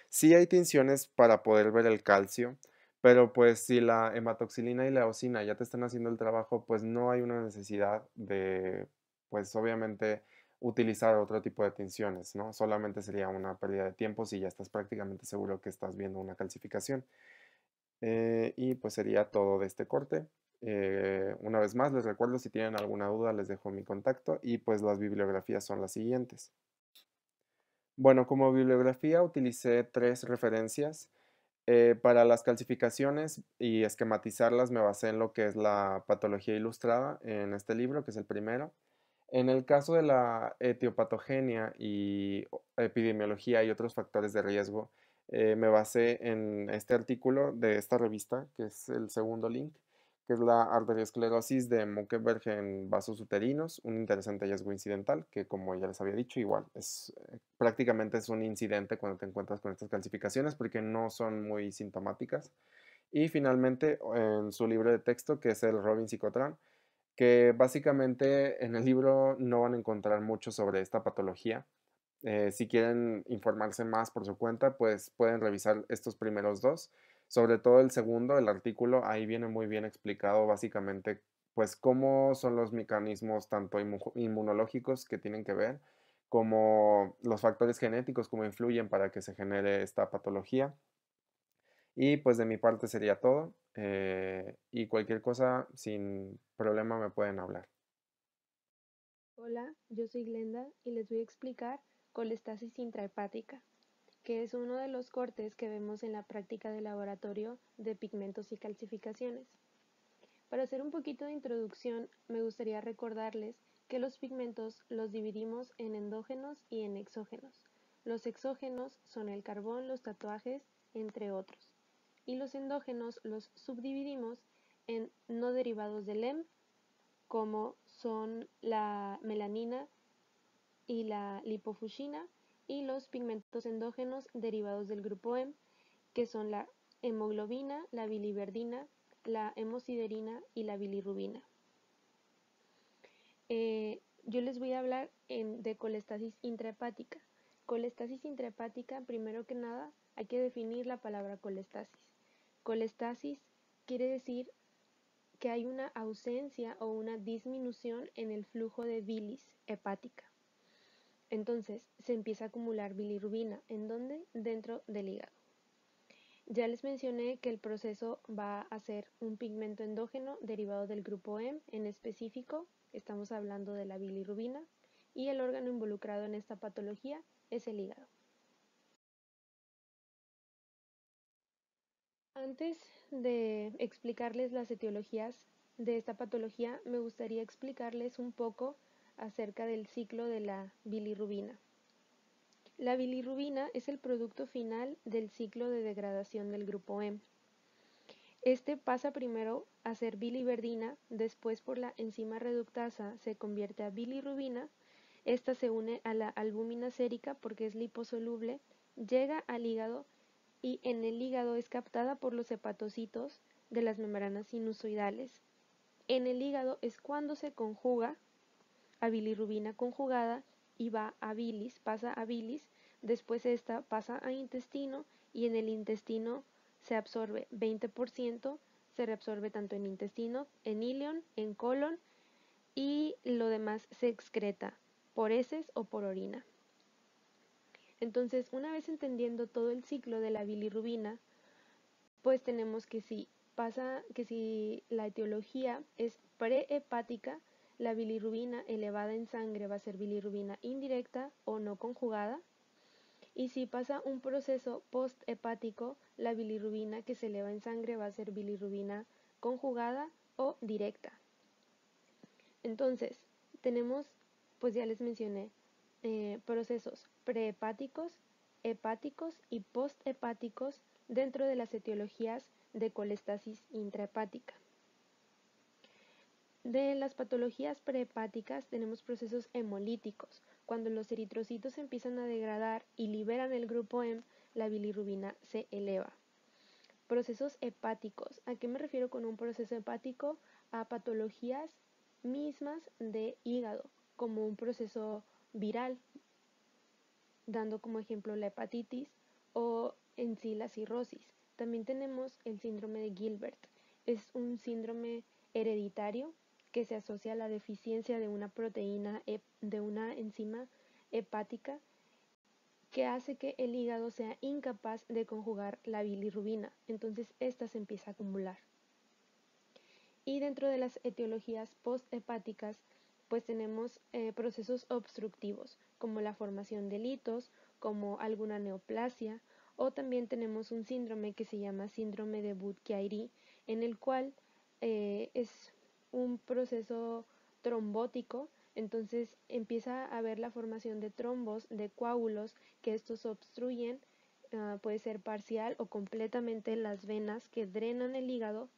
Sí hay tinciones para poder ver el calcio, pero pues si la hematoxilina y la eosina ya te están haciendo el trabajo, pues no hay una necesidad de, pues obviamente utilizar otro tipo de tinciones, ¿no? Solamente sería una pérdida de tiempo si ya estás prácticamente seguro que estás viendo una calcificación. Y pues sería todo de este corte. Una vez más, les recuerdo si tienen alguna duda, les dejo mi contacto y pues las bibliografías son las siguientes. Bueno, como bibliografía utilicé tres referencias. Para las calcificaciones y esquematizarlas me basé en lo que es la patología ilustrada en este libro, que es el primero. En el caso de la etiopatogenia y epidemiología y otros factores de riesgo, me basé en este artículo de esta revista, que es el segundo link, que es la arteriosclerosis de Muckeberg en vasos uterinos, un interesante hallazgo incidental, que como ya les había dicho, igual es prácticamente es un incidente cuando te encuentras con estas calcificaciones porque no son muy sintomáticas. Y finalmente, en su libro de texto, que es el Robin Psicotran, que básicamente en el libro no van a encontrar mucho sobre esta patología. Si quieren informarse más por su cuenta, pues pueden revisar estos primeros dos. Sobre todo el segundo, el artículo, ahí viene muy bien explicado básicamente pues cómo son los mecanismos tanto inmunológicos que tienen que ver, como los factores genéticos, cómo influyen para que se genere esta patología. Y pues de mi parte sería todo. Y cualquier cosa sin problema me pueden hablar. Hola, yo soy Glenda y les voy a explicar colestasis intrahepática, que es uno de los cortes que vemos en la práctica de laboratorio de pigmentos y calcificaciones. Para hacer un poquito de introducción, me gustaría recordarles que los pigmentos los dividimos en endógenos y en exógenos. Los exógenos son el carbón, los tatuajes, entre otros. Y los endógenos los subdividimos en no derivados del EM, como son la melanina y la lipofuscina, y los pigmentos endógenos derivados del grupo M, que son la hemoglobina, la biliverdina, la hemosiderina y la bilirrubina. Yo les voy a hablar de colestasis intrahepática. Colestasis intrahepática, primero que nada, hay que definir la palabra colestasis. Colestasis quiere decir que hay una ausencia o una disminución en el flujo de bilis hepática. Entonces, se empieza a acumular bilirrubina. ¿En dónde? Dentro del hígado. Ya les mencioné que el proceso va a ser un pigmento endógeno derivado del grupo M, en específico estamos hablando de la bilirrubina, y el órgano involucrado en esta patología es el hígado. Antes de explicarles las etiologías de esta patología, me gustaría explicarles un poco acerca del ciclo de la bilirrubina. La bilirrubina es el producto final del ciclo de degradación del grupo M. Este pasa primero a ser biliverdina, después por la enzima reductasa se convierte a bilirrubina, esta se une a la albúmina sérica porque es liposoluble, llega al hígado y en el hígado es captada por los hepatocitos de las membranas sinusoidales. En el hígado es cuando se conjuga a bilirrubina conjugada y va a bilis, pasa a bilis, después esta pasa a intestino y en el intestino se absorbe 20%, se reabsorbe tanto en intestino, en ilion, en colon y lo demás se excreta por heces o por orina. Entonces, una vez entendiendo todo el ciclo de la bilirrubina, pues tenemos que si la etiología es prehepática, la bilirrubina elevada en sangre va a ser bilirrubina indirecta o no conjugada. Y si pasa un proceso posthepático, la bilirrubina que se eleva en sangre va a ser bilirrubina conjugada o directa. Entonces, tenemos, pues ya les mencioné, procesos prehepáticos, hepáticos y posthepáticos dentro de las etiologías de colestasis intrahepática. De las patologías prehepáticas tenemos procesos hemolíticos. Cuando los eritrocitos empiezan a degradar y liberan el grupo M, la bilirrubina se eleva. Procesos hepáticos. ¿A qué me refiero con un proceso hepático? A patologías mismas de hígado, como un proceso viral, dando como ejemplo la hepatitis o en sí la cirrosis. También tenemos el síndrome de Gilbert. Es un síndrome hereditario que se asocia a la deficiencia de una proteína, de una enzima hepática que hace que el hígado sea incapaz de conjugar la bilirrubina. Entonces esta se empieza a acumular. Y dentro de las etiologías posthepáticas, pues tenemos procesos obstructivos, como la formación de litos, como alguna neoplasia, o también tenemos un síndrome que se llama síndrome de Budd-Chiari, en el cual es un proceso trombótico, entonces empieza a haber la formación de trombos, de coágulos, que estos obstruyen, puede ser parcial o completamente las venas que drenan el hígado,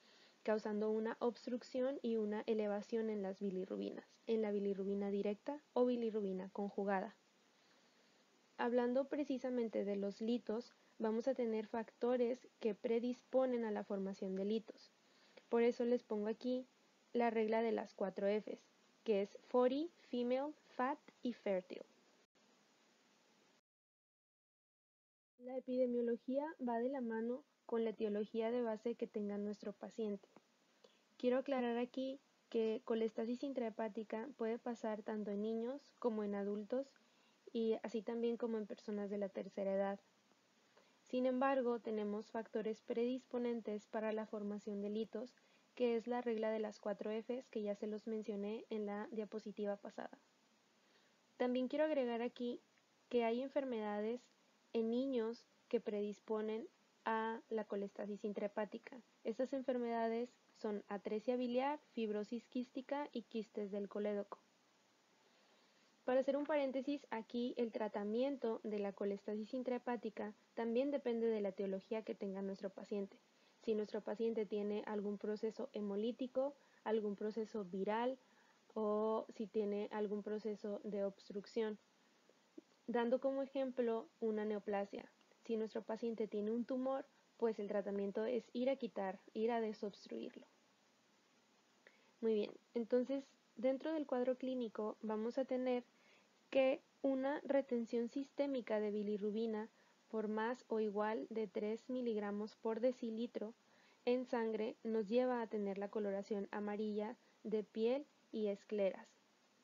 causando una obstrucción y una elevación en las bilirrubinas, en la bilirrubina directa o bilirrubina conjugada. Hablando precisamente de los litos, vamos a tener factores que predisponen a la formación de litos. Por eso les pongo aquí la regla de las 4 Fs, que es 40, female, fat y fertile. La epidemiología va de la mano con la etiología de base que tenga nuestro paciente. Quiero aclarar aquí que colestasis intrahepática puede pasar tanto en niños como en adultos y así también como en personas de la tercera edad. Sin embargo, tenemos factores predisponentes para la formación de litos, que es la regla de las 4 Fs que ya se los mencioné en la diapositiva pasada. También quiero agregar aquí que hay enfermedades en niños que predisponen a la colestasis intrahepática. Estas enfermedades son atresia biliar, fibrosis quística y quistes del colédoco. Para hacer un paréntesis, aquí el tratamiento de la colestasis intrahepática también depende de la etiología que tenga nuestro paciente. Si nuestro paciente tiene algún proceso hemolítico, algún proceso viral o si tiene algún proceso de obstrucción. dando como ejemplo una neoplasia. Si nuestro paciente tiene un tumor, pues el tratamiento es ir a quitar, ir a desobstruirlo. Muy bien, entonces dentro del cuadro clínico vamos a tener que una retención sistémica de bilirrubina por más o igual de 3 miligramos por decilitro en sangre nos lleva a tener la coloración amarilla de piel y escleras,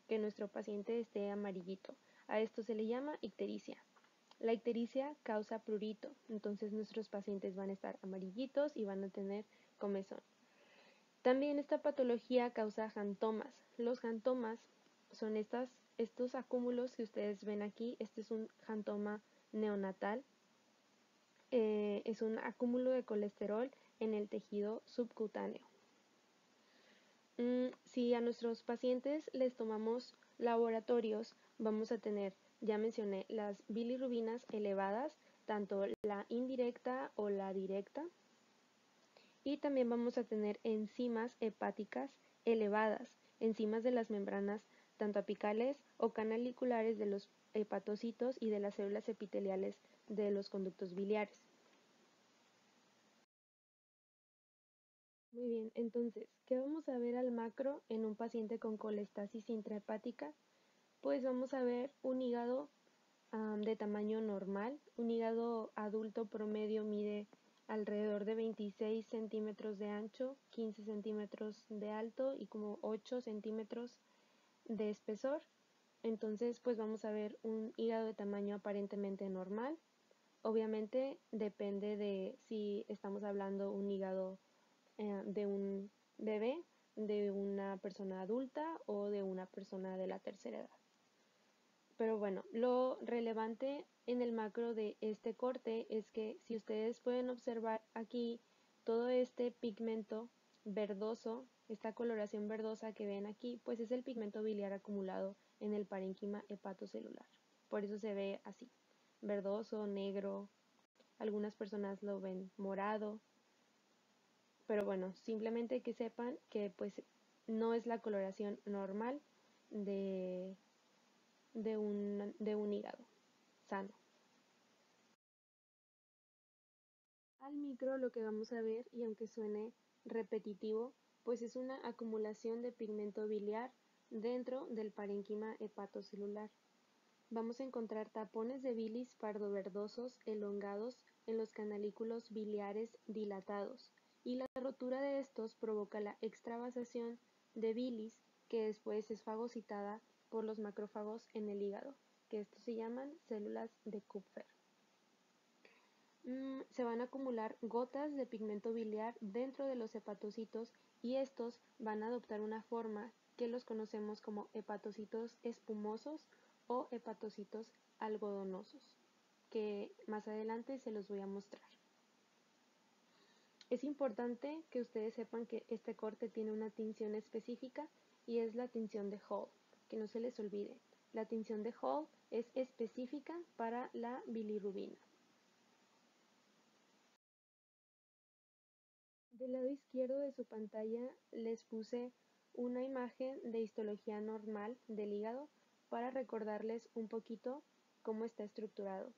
que nuestro paciente esté amarillito. A esto se le llama ictericia. La ictericia causa prurito, entonces nuestros pacientes van a estar amarillitos y van a tener comezón. También esta patología causa jantomas. Los jantomas son estos acúmulos que ustedes ven aquí. Este es un jantoma neonatal. Es un acúmulo de colesterol en el tejido subcutáneo. Si a nuestros pacientes les tomamos laboratorios, vamos a tener, ya mencioné, las bilirrubinas elevadas, tanto la indirecta o la directa. Y también vamos a tener enzimas hepáticas elevadas, enzimas de las membranas tanto apicales o canaliculares de los hepatocitos y de las células epiteliales de los conductos biliares. Muy bien, entonces, ¿qué vamos a ver al macro en un paciente con colestasis intrahepática? Pues vamos a ver un hígado de tamaño normal. Un hígado adulto promedio mide alrededor de 26 centímetros de ancho, 15 centímetros de alto y como 8 centímetros de espesor. Entonces, pues vamos a ver un hígado de tamaño aparentemente normal. Obviamente depende de si estamos hablando un hígado de un bebé, de una persona adulta o de una persona de la tercera edad. Pero bueno, lo relevante en el macro de este corte es que si ustedes pueden observar aquí todo este pigmento verdoso, esta coloración verdosa que ven aquí, pues es el pigmento biliar acumulado en el parénquima hepatocelular. Por eso se ve así, verdoso, negro, algunas personas lo ven morado, pero bueno, simplemente que sepan que pues no es la coloración normal de un hígado sano. Al micro lo que vamos a ver, y aunque suene repetitivo, pues es una acumulación de pigmento biliar dentro del parénquima hepatocelular. Vamos a encontrar tapones de bilis pardoverdosos elongados en los canalículos biliares dilatados, y la rotura de estos provoca la extravasación de bilis que después es fagocitada por los macrófagos en el hígado, que estos se llaman células de Kupffer. Se van a acumular gotas de pigmento biliar dentro de los hepatocitos y estos van a adoptar una forma que los conocemos como hepatocitos espumosos o hepatocitos algodonosos, que más adelante se los voy a mostrar. Es importante que ustedes sepan que este corte tiene una tinción específica y es la tinción de Hall, que no se les olvide. La tinción de Hall es específica para la bilirrubina. Del lado izquierdo de su pantalla les puse una imagen de histología normal del hígado para recordarles un poquito cómo está estructurado.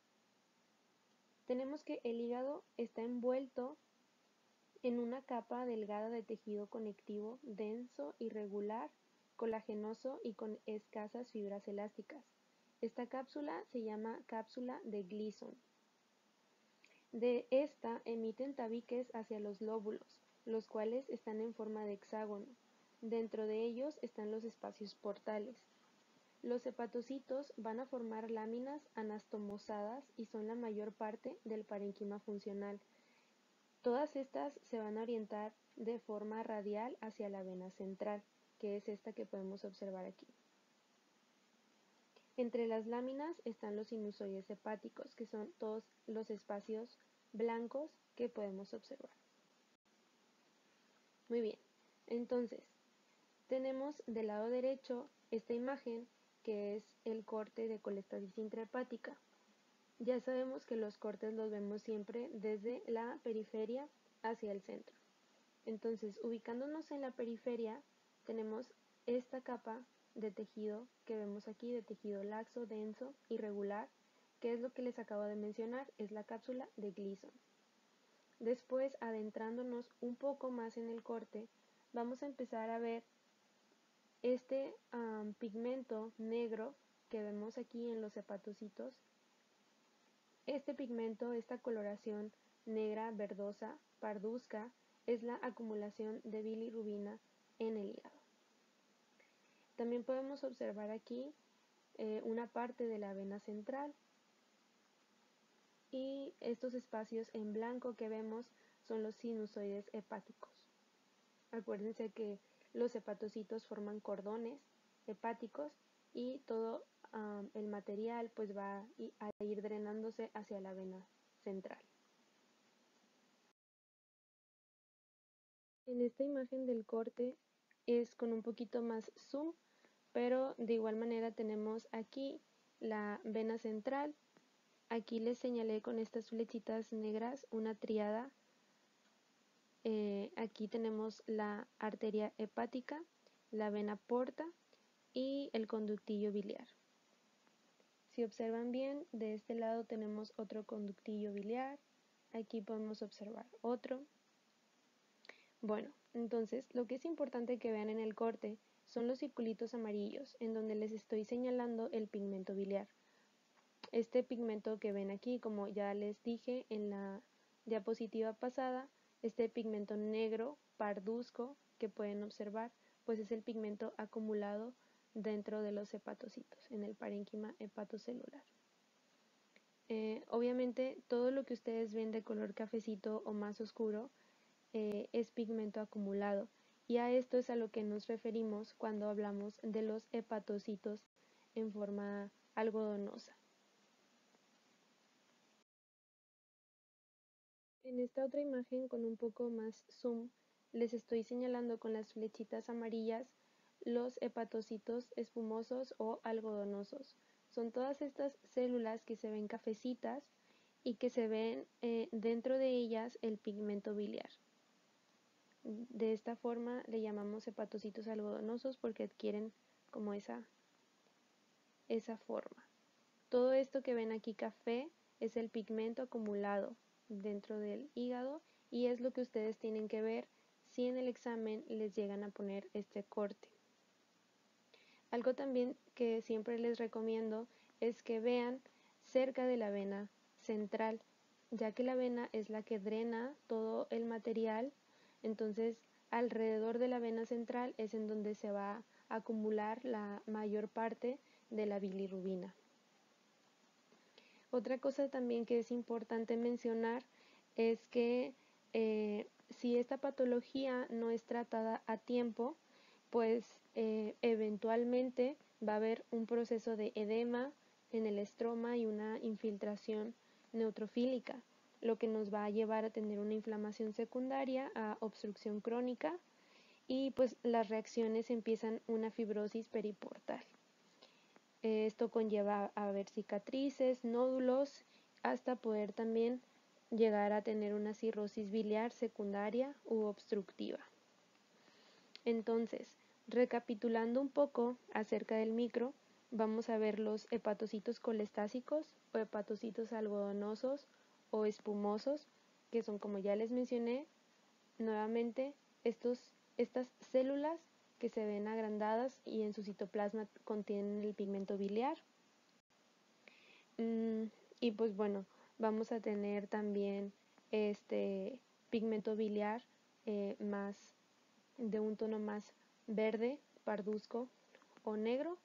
Tenemos que el hígado está envuelto en una capa delgada de tejido conectivo denso, irregular, colagenoso y con escasas fibras elásticas. Esta cápsula se llama cápsula de Gleason. De esta emiten tabiques hacia los lóbulos, los cuales están en forma de hexágono. Dentro de ellos están los espacios portales. Los hepatocitos van a formar láminas anastomosadas y son la mayor parte del parénquima funcional. Todas estas se van a orientar de forma radial hacia la vena central, que es esta que podemos observar aquí. Entre las láminas están los sinusoides hepáticos, que son todos los espacios blancos que podemos observar. Muy bien, entonces tenemos del lado derecho esta imagen que es el corte de colestasis intrahepática. Ya sabemos que los cortes los vemos siempre desde la periferia hacia el centro. Entonces, ubicándonos en la periferia, tenemos esta capa de tejido que vemos aquí, de tejido laxo, denso, irregular, que es lo que les acabo de mencionar, es la cápsula de Gleason. Después, adentrándonos un poco más en el corte, vamos a empezar a ver este pigmento negro que vemos aquí en los hepatocitos. Este pigmento, esta coloración negra, verdosa, parduzca, es la acumulación de bilirrubina en el hígado. También podemos observar aquí una parte de la vena central, y estos espacios en blanco que vemos son los sinusoides hepáticos. Acuérdense que los hepatocitos forman cordones hepáticos y todo el material pues va a ir drenándose hacia la vena central. En esta imagen del corte es con un poquito más zoom, pero de igual manera tenemos aquí la vena central. Aquí les señalé con estas flechitas negras una triada. Aquí tenemos la arteria hepática, la vena porta y el conductillo biliar. Si observan bien, de este lado tenemos otro conductillo biliar. Aquí podemos observar otro. Bueno, entonces lo que es importante que vean en el corte son los circulitos amarillos, en donde les estoy señalando el pigmento biliar. Este pigmento que ven aquí, como ya les dije en la diapositiva pasada, este pigmento negro parduzco que pueden observar, pues es el pigmento acumulado dentro de los hepatocitos, en el parénquima hepatocelular. Obviamente todo lo que ustedes ven de color cafecito o más oscuro es pigmento acumulado, y a esto es a lo que nos referimos cuando hablamos de los hepatocitos en forma algodonosa. En esta otra imagen con un poco más zoom, les estoy señalando con las flechitas amarillas los hepatocitos espumosos o algodonosos. Son todas estas células que se ven cafecitas y que se ven dentro de ellas el pigmento biliar. De esta forma le llamamos hepatocitos algodonosos porque adquieren como esa forma. Todo esto que ven aquí café es el pigmento acumulado dentro del hígado, y es lo que ustedes tienen que ver si en el examen les llegan a poner este corte. Algo también que siempre les recomiendo es que vean cerca de la vena central, ya que la vena es la que drena todo el material. Entonces alrededor de la vena central es en donde se va a acumular la mayor parte de la bilirrubina. Otra cosa también que es importante mencionar es que si esta patología no es tratada a tiempo, pues eventualmente va a haber un proceso de edema en el estroma y una infiltración neutrofílica, lo que nos va a llevar a tener una inflamación secundaria, a obstrucción crónica, y pues las reacciones empiezan una fibrosis periportal. Esto conlleva a ver cicatrices, nódulos, hasta poder también llegar a tener una cirrosis biliar secundaria u obstructiva. Entonces, recapitulando un poco acerca del micro, vamos a ver los hepatocitos colestásicos o hepatocitos algodonosos o espumosos, que son, como ya les mencioné, nuevamente estas células que se ven agrandadas y en su citoplasma contienen el pigmento biliar. Y pues bueno, vamos a tener también este pigmento biliar más de un tono más verde, parduzco o negro,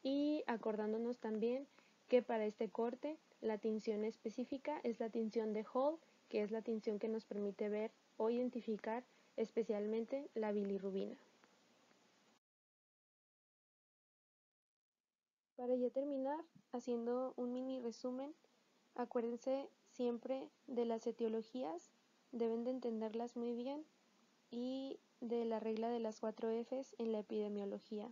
y acordándonos también que para este corte la tinción específica es la tinción de Hall, que es la tinción que nos permite ver o identificar especialmente la bilirrubina. Para ya terminar, haciendo un mini resumen, acuérdense siempre de las etiologías, deben de entenderlas muy bien, y de la regla de las 4 Fs en la epidemiología.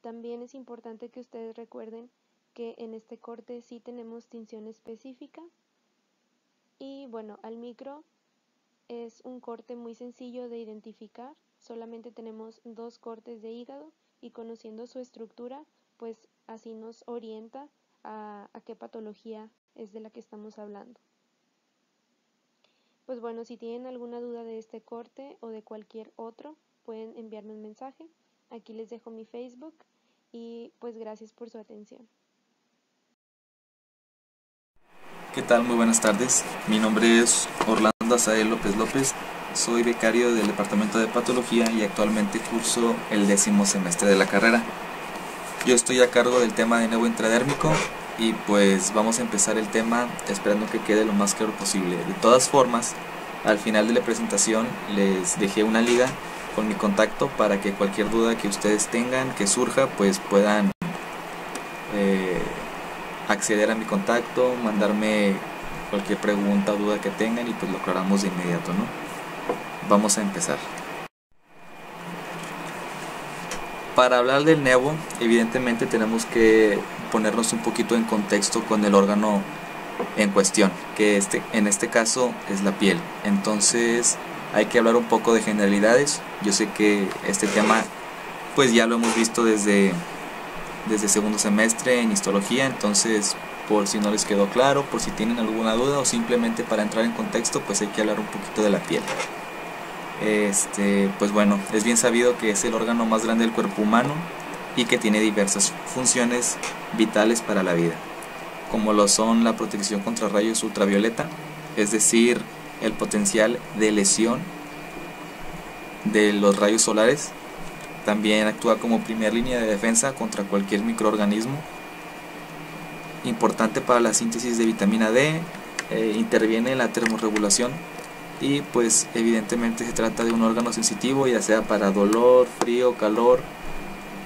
También es importante que ustedes recuerden que en este corte sí tenemos tinción específica, y bueno, al micro es un corte muy sencillo de identificar. Solamente tenemos 2 cortes de hígado y conociendo su estructura, pues así nos orienta a qué patología es de la que estamos hablando. Pues bueno, si tienen alguna duda de este corte o de cualquier otro, pueden enviarme un mensaje. Aquí les dejo mi Facebook y pues gracias por su atención. ¿Qué tal? Muy buenas tardes. Mi nombre es Orlando Azael López López. Soy becario del Departamento de Patología y actualmente curso el 10º semestre de la carrera. Yo estoy a cargo del tema de nevo intradérmico y pues vamos a empezar el tema esperando que quede lo más claro posible. De todas formas, al final de la presentación les dejé una liga con mi contacto para que cualquier duda que ustedes tengan, que surja, pues puedan acceder a mi contacto, mandarme cualquier pregunta o duda que tengan y pues lo aclaramos de inmediato, ¿no? Vamos a empezar. Para hablar del nevo, evidentemente tenemos que ponernos un poquito en contexto con el órgano en cuestión, que en este caso es la piel. Entonces hay que hablar un poco de generalidades. Yo sé que este tema pues ya lo hemos visto desde segundo semestre en histología, entonces por si no les quedó claro, por si tienen alguna duda o simplemente para entrar en contexto, pues hay que hablar un poquito de la piel. Pues bueno, es bien sabido que es el órgano más grande del cuerpo humano y que tiene diversas funciones vitales para la vida, como lo son la protección contra rayos ultravioleta, es decir, el potencial de lesión de los rayos solares. También actúa como primera línea de defensa contra cualquier microorganismo. Importante para la síntesis de vitamina D, interviene en la termorregulación y pues evidentemente se trata de un órgano sensitivo, ya sea para dolor, frío, calor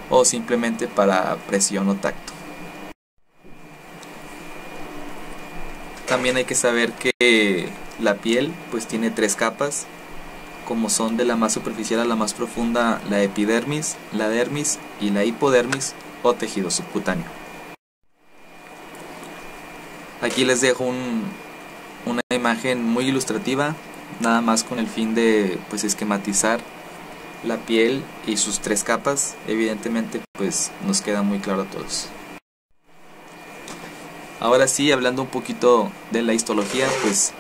o simplemente para presión o tacto. También hay que saber que la piel pues tiene 3 capas, como son de la más superficial a la más profunda, la epidermis, la dermis y la hipodermis o tejido subcutáneo. Aquí les dejo una imagen muy ilustrativa, nada más con el fin de pues esquematizar la piel y sus 3 capas. Evidentemente pues nos queda muy claro a todos. Ahora sí, hablando un poquito de la histología, pues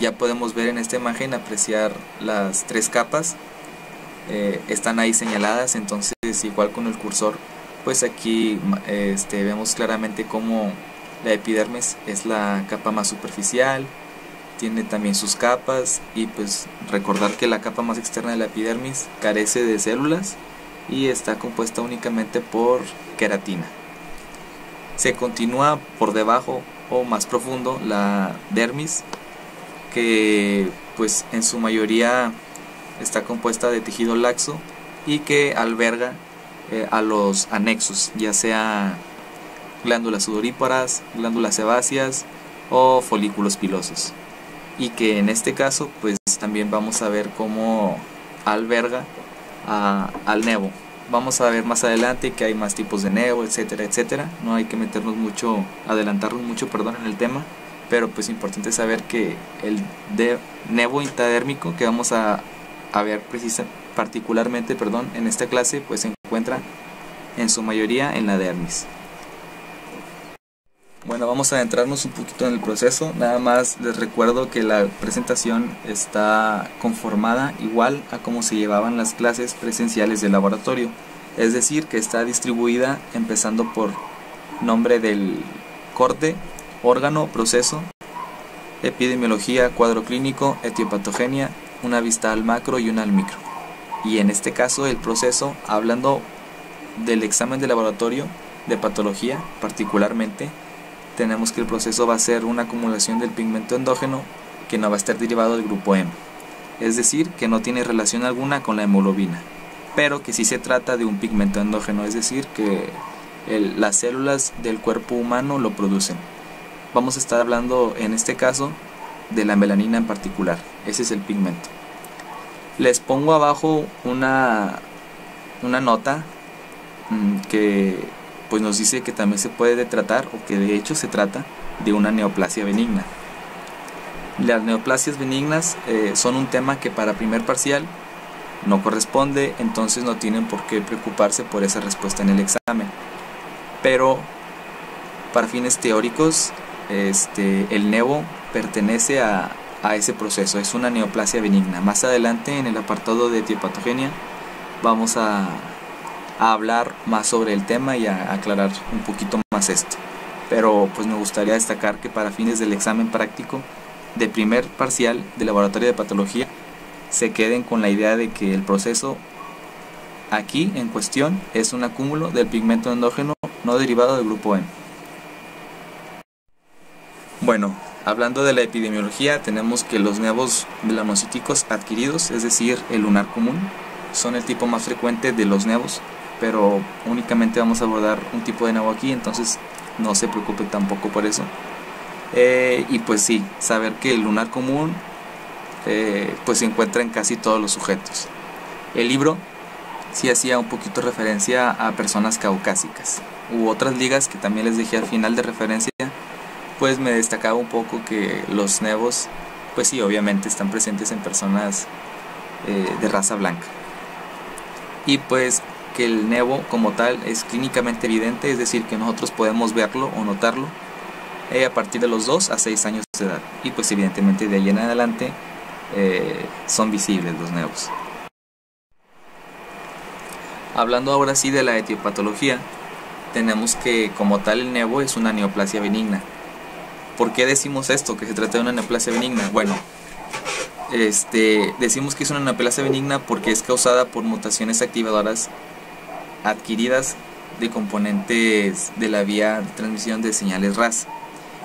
ya podemos ver en esta imagen, apreciar las 3 capas, están ahí señaladas. Entonces igual con el cursor, pues aquí vemos claramente cómo la epidermis es la capa más superficial, tiene también sus capas, y pues recordar que la capa más externa de la epidermis carece de células y está compuesta únicamente por queratina. Se continúa por debajo o más profundo la dermis, que pues en su mayoría está compuesta de tejido laxo y que alberga a los anexos, ya sea glándulas sudoríparas, glándulas sebáceas o folículos pilosos, y que en este caso pues también vamos a ver cómo alberga al nevo. Vamos a ver más adelante que hay más tipos de nevo, etcétera, etcétera. No hay que adelantarnos mucho, en el tema, pero pues importante saber que el nevo intradérmico que vamos a ver particularmente en esta clase, pues se encuentra en su mayoría en la dermis. Bueno, vamos a adentrarnos un poquito en el proceso. Nada más les recuerdo que la presentación está conformada igual a como se llevaban las clases presenciales del laboratorio. Es decir, que está distribuida empezando por nombre del corte, órgano, proceso, epidemiología, cuadro clínico, etiopatogenia, una vista al macro y una al micro. Y en este caso el proceso, hablando del examen de laboratorio de patología particularmente, tenemos que el proceso va a ser una acumulación del pigmento endógeno que no va a estar derivado del grupo hemo, es decir, que no tiene relación alguna con la hemoglobina, pero que sí se trata de un pigmento endógeno, es decir, que las células del cuerpo humano lo producen. Vamos a estar hablando en este caso de la melanina en particular, ese es el pigmento. Les pongo abajo una nota que pues nos dice que también se puede tratar, o que de hecho se trata de una neoplasia benigna. Las neoplasias benignas son un tema que para primer parcial no corresponde, entonces no tienen por qué preocuparse por esa respuesta en el examen. Pero para fines teóricos, el nevo pertenece a ese proceso, es una neoplasia benigna. Más adelante en el apartado de etiopatogenia vamos a hablar más sobre el tema y a aclarar un poquito más esto. Pero pues me gustaría destacar que para fines del examen práctico de primer parcial de laboratorio de patología se queden con la idea de que el proceso aquí en cuestión es un acúmulo del pigmento endógeno no derivado del grupo M. Bueno, hablando de la epidemiología, tenemos que los nevos melanocíticos adquiridos, es decir, el lunar común, son el tipo más frecuente de los nevos, pero únicamente vamos a abordar un tipo de nevo aquí, entonces no se preocupe tampoco por eso. Y pues sí, saber que el lunar común pues se encuentra en casi todos los sujetos. El libro sí hacía un poquito referencia a personas caucásicas u otras ligas que también les dejé al final de referencia, pues me destacaba un poco que los nevos pues sí, obviamente están presentes en personas de raza blanca, y pues que el nevo como tal es clínicamente evidente, es decir, que nosotros podemos verlo o notarlo a partir de los 2 a 6 años de edad, y pues evidentemente de ahí en adelante son visibles los nevos. Hablando ahora sí de la etiopatología, tenemos que como tal el nevo es una neoplasia benigna. ¿Por qué decimos esto, que se trata de una neoplasia benigna? Bueno, decimos que es una neoplasia benigna porque es causada por mutaciones activadoras adquiridas de componentes de la vía de transmisión de señales RAS.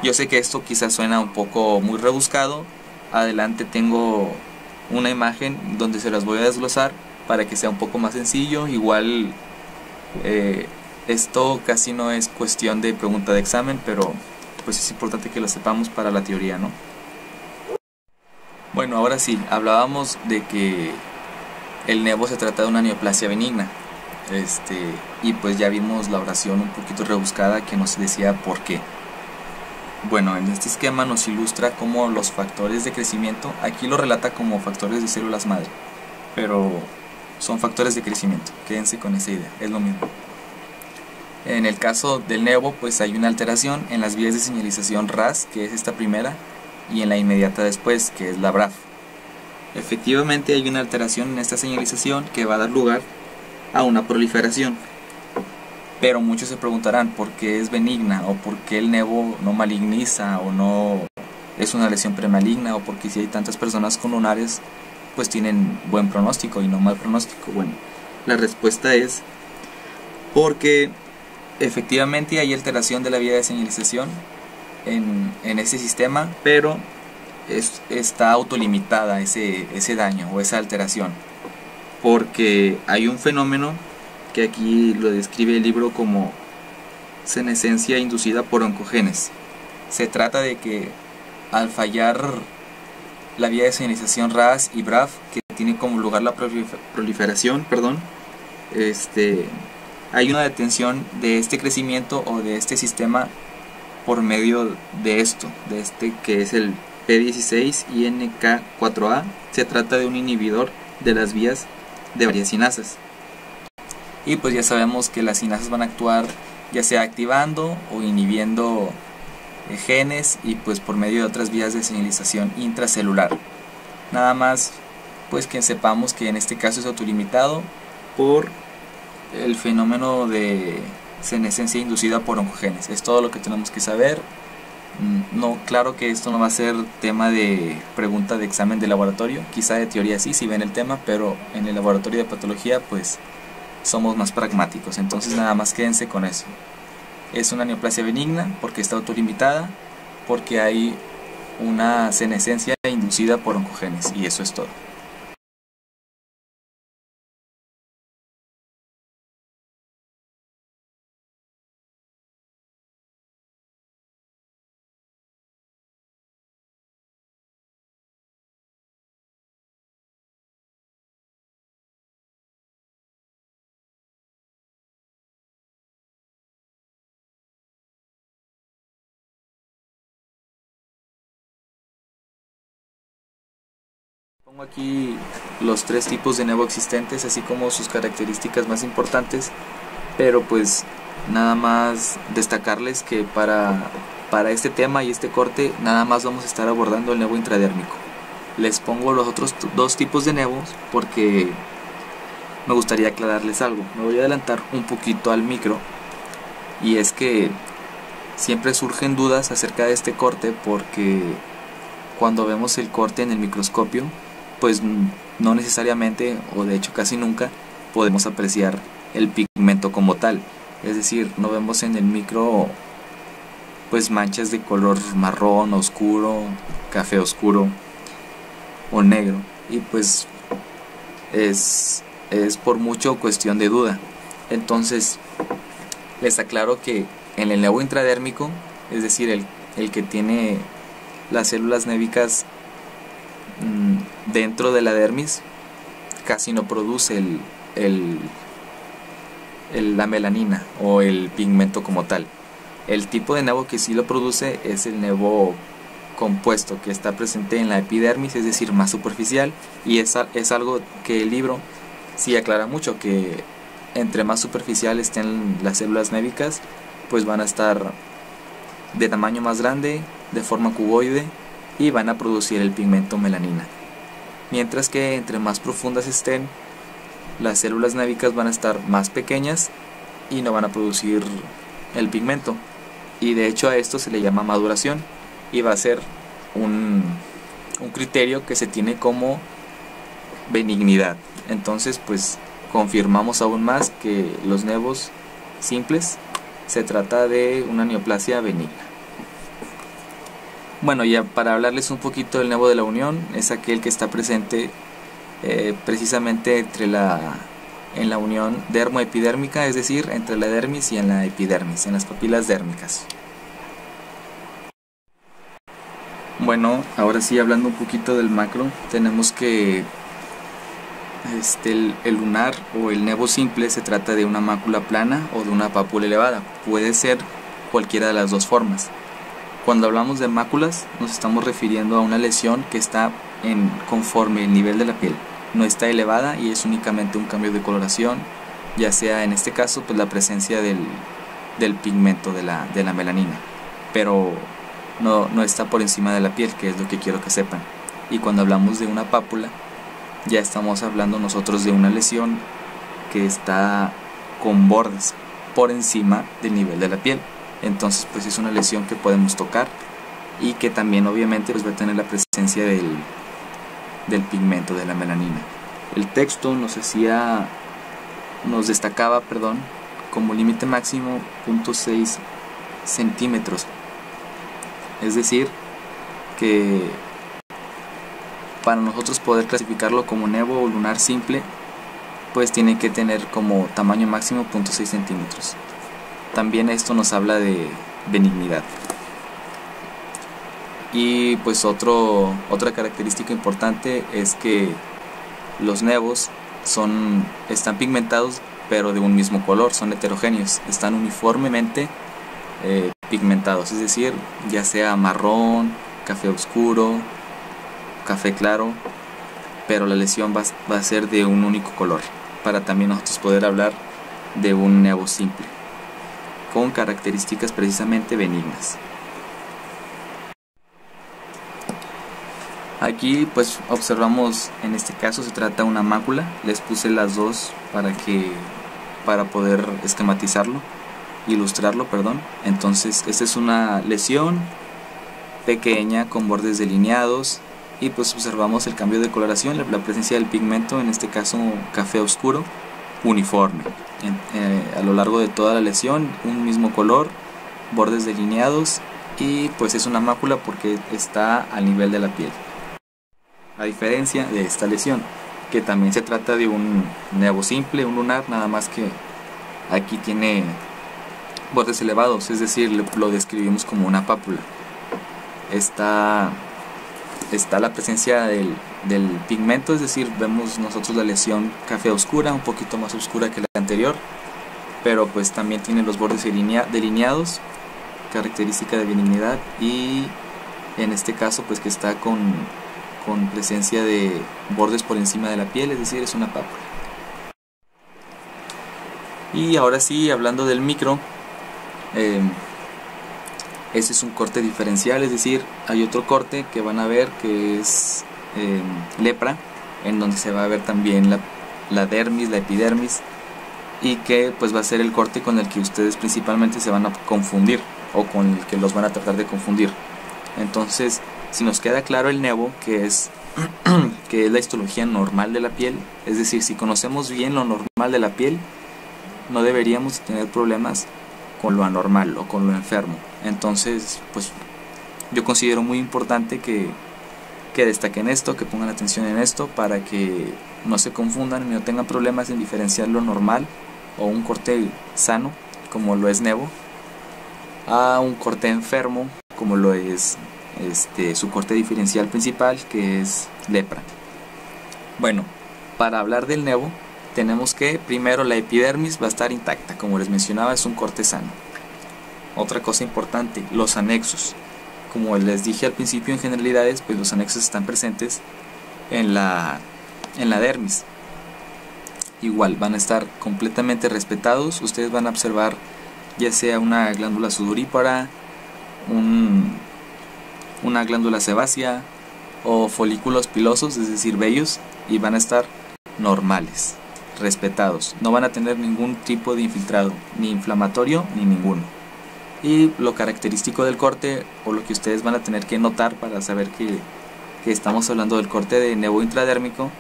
Yo sé que esto quizás suena un poco muy rebuscado. Adelante tengo una imagen donde se las voy a desglosar para que sea un poco más sencillo. Igual esto casi no es cuestión de pregunta de examen, pero pues es importante que lo sepamos para la teoría, ¿no? Bueno, ahora sí, hablábamos de que el nevo se trata de una neoplasia benigna. Y pues ya vimos la oración un poquito rebuscada que nos decía por qué. Bueno, en este esquema nos ilustra cómo los factores de crecimiento, aquí lo relata como factores de células madre, pero son factores de crecimiento, quédense con esa idea, es lo mismo. En el caso del nevo, pues hay una alteración en las vías de señalización RAS, que es esta primera, y en la inmediata después, que es la BRAF. Efectivamente hay una alteración en esta señalización que va a dar lugar a una proliferación. Pero muchos se preguntarán por qué es benigna, o por qué el nevo no maligniza, o no es una lesión premaligna, o porque si hay tantas personas con lunares pues tienen buen pronóstico y no mal pronóstico. Bueno, la respuesta es porque efectivamente hay alteración de la vía de señalización en ese sistema, pero está autolimitada ese daño o esa alteración, porque hay un fenómeno que aquí lo describe el libro como senescencia inducida por oncogenes. Se trata de que al fallar la vía de señalización RAS y BRAF, que tiene como lugar la proliferación, hay una detención de este crecimiento o de este sistema por medio de esto, que es el P16 y NK4A. Se trata de un inhibidor de las vías de varias sinasas. Y pues ya sabemos que las sinasas van a actuar ya sea activando o inhibiendo genes, y pues por medio de otras vías de señalización intracelular. Nada más pues que sepamos que en este caso es autolimitado por el fenómeno de senescencia inducida por oncogenes. Es todo lo que tenemos que saber. No, claro que esto no va a ser tema de pregunta de examen de laboratorio, quizá de teoría sí, si ven el tema, pero en el laboratorio de patología pues somos más pragmáticos, entonces nada más quédense con eso. Es una neoplasia benigna porque está autolimitada, porque hay una senescencia inducida por oncogenes, y eso es todo. Pongo aquí los 3 tipos de nevo existentes, así como sus características más importantes, pero pues nada más destacarles que para este tema y este corte nada más vamos a estar abordando el nevo intradérmico. Les pongo los otros 2 tipos de nevos porque me gustaría aclararles algo. Me voy a adelantar un poquito al micro, y es que siempre surgen dudas acerca de este corte porque cuando vemos el corte en el microscopio, pues no necesariamente, o de hecho casi nunca, podemos apreciar el pigmento como tal. Es decir, no vemos en el micro pues manchas de color marrón oscuro, café oscuro o negro, y pues es por mucho cuestión de duda. Entonces les aclaro que en el nevo intradérmico, es decir, el que tiene las células névicas dentro de la dermis, casi no produce la melanina o el pigmento como tal. El tipo de nevo que sí lo produce es el nevo compuesto, que está presente en la epidermis, es decir, más superficial, y es algo que el libro sí aclara mucho, que entre más superficial estén las células névicas, pues van a estar de tamaño más grande, de forma cuboide, y van a producir el pigmento melanina. Mientras que entre más profundas estén, las células névicas van a estar más pequeñas y no van a producir el pigmento. Y de hecho a esto se le llama maduración, y va a ser un criterio que se tiene como benignidad. Entonces pues confirmamos aún más que los nevos simples se trata de una neoplasia benigna. Bueno, ya para hablarles un poquito del nevo de la unión, es aquel que está presente precisamente en la unión dermoepidérmica, es decir, entre la dermis y en la epidermis, en las papilas dérmicas. Bueno, ahora sí, hablando un poquito del macro, tenemos que el lunar o el nevo simple se trata de una mácula plana o de una pápula elevada. Puede ser cualquiera de las dos formas. Cuando hablamos de máculas, nos estamos refiriendo a una lesión que está conforme el nivel de la piel. No está elevada y es únicamente un cambio de coloración, ya sea en este caso pues la presencia del pigmento de la melanina, pero no está por encima de la piel, que es lo que quiero que sepan. Y cuando hablamos de una pápula, ya estamos hablando nosotros de una lesión que está con bordes por encima del nivel de la piel. Entonces pues es una lesión que podemos tocar y que también obviamente pues va a tener la presencia del pigmento de la melanina. El texto nos destacaba como límite máximo 0.6 centímetros. Es decir, que para nosotros poder clasificarlo como nevo o lunar simple, pues tiene que tener como tamaño máximo 0.6 centímetros. También esto nos habla de benignidad. Y pues otra característica importante es que los nevos están pigmentados, pero de un mismo color, son heterogéneos, están uniformemente pigmentados, es decir, ya sea marrón, café oscuro, café claro, pero la lesión va a ser de un único color, para también nosotros poder hablar de un nevo simple, con características precisamente benignas. Aquí pues observamos, en este caso se trata de una mácula, les puse las dos para poder ilustrarlo. Entonces esta es una lesión pequeña con bordes delineados y pues observamos el cambio de coloración, la presencia del pigmento, en este caso café oscuro, uniforme a lo largo de toda la lesión, un mismo color, bordes delineados, y pues es una mácula porque está al nivel de la piel, a diferencia de esta lesión que también se trata de un nevo simple, un lunar, nada más que aquí tiene bordes elevados, es decir, lo describimos como una pápula. Está la presencia del pigmento, es decir, vemos nosotros la lesión café oscura, un poquito más oscura que la anterior, pero pues también tiene los bordes delineados, característica de benignidad, y en este caso pues que está con con presencia de bordes por encima de la piel, es decir, es una pápula. Y ahora sí, hablando del micro, ese es un corte diferencial, es decir, hay otro corte que van a ver que es lepra, en donde se va a ver también la dermis, la epidermis, y que pues va a ser el corte con el que ustedes principalmente se van a confundir, o con el que los van a tratar de confundir. Entonces, si nos queda claro el nevo, que es la histología normal de la piel, es decir, si conocemos bien lo normal de la piel, no deberíamos tener problemas con lo anormal o con lo enfermo. Entonces, pues yo considero muy importante que destaquen esto, que pongan atención en esto, para que no se confundan y no tengan problemas en diferenciar lo normal o un corte sano, como lo es nevo, a un corte enfermo, como lo es su corte diferencial principal, que es lepra. Bueno, para hablar del nevo, tenemos que primero la epidermis va a estar intacta, como les mencionaba, es un corte sano. Otra cosa importante, los anexos. Como les dije al principio, en generalidades, pues los anexos están presentes en la dermis. Igual van a estar completamente respetados. Ustedes van a observar ya sea una glándula sudorípara, una glándula sebácea o folículos pilosos, es decir, vellos, y van a estar normales, respetados. No van a tener ningún tipo de infiltrado, ni inflamatorio ni ninguno. Y lo característico del corte, o lo que ustedes van a tener que notar para saber que estamos hablando del corte de nevo intradérmico,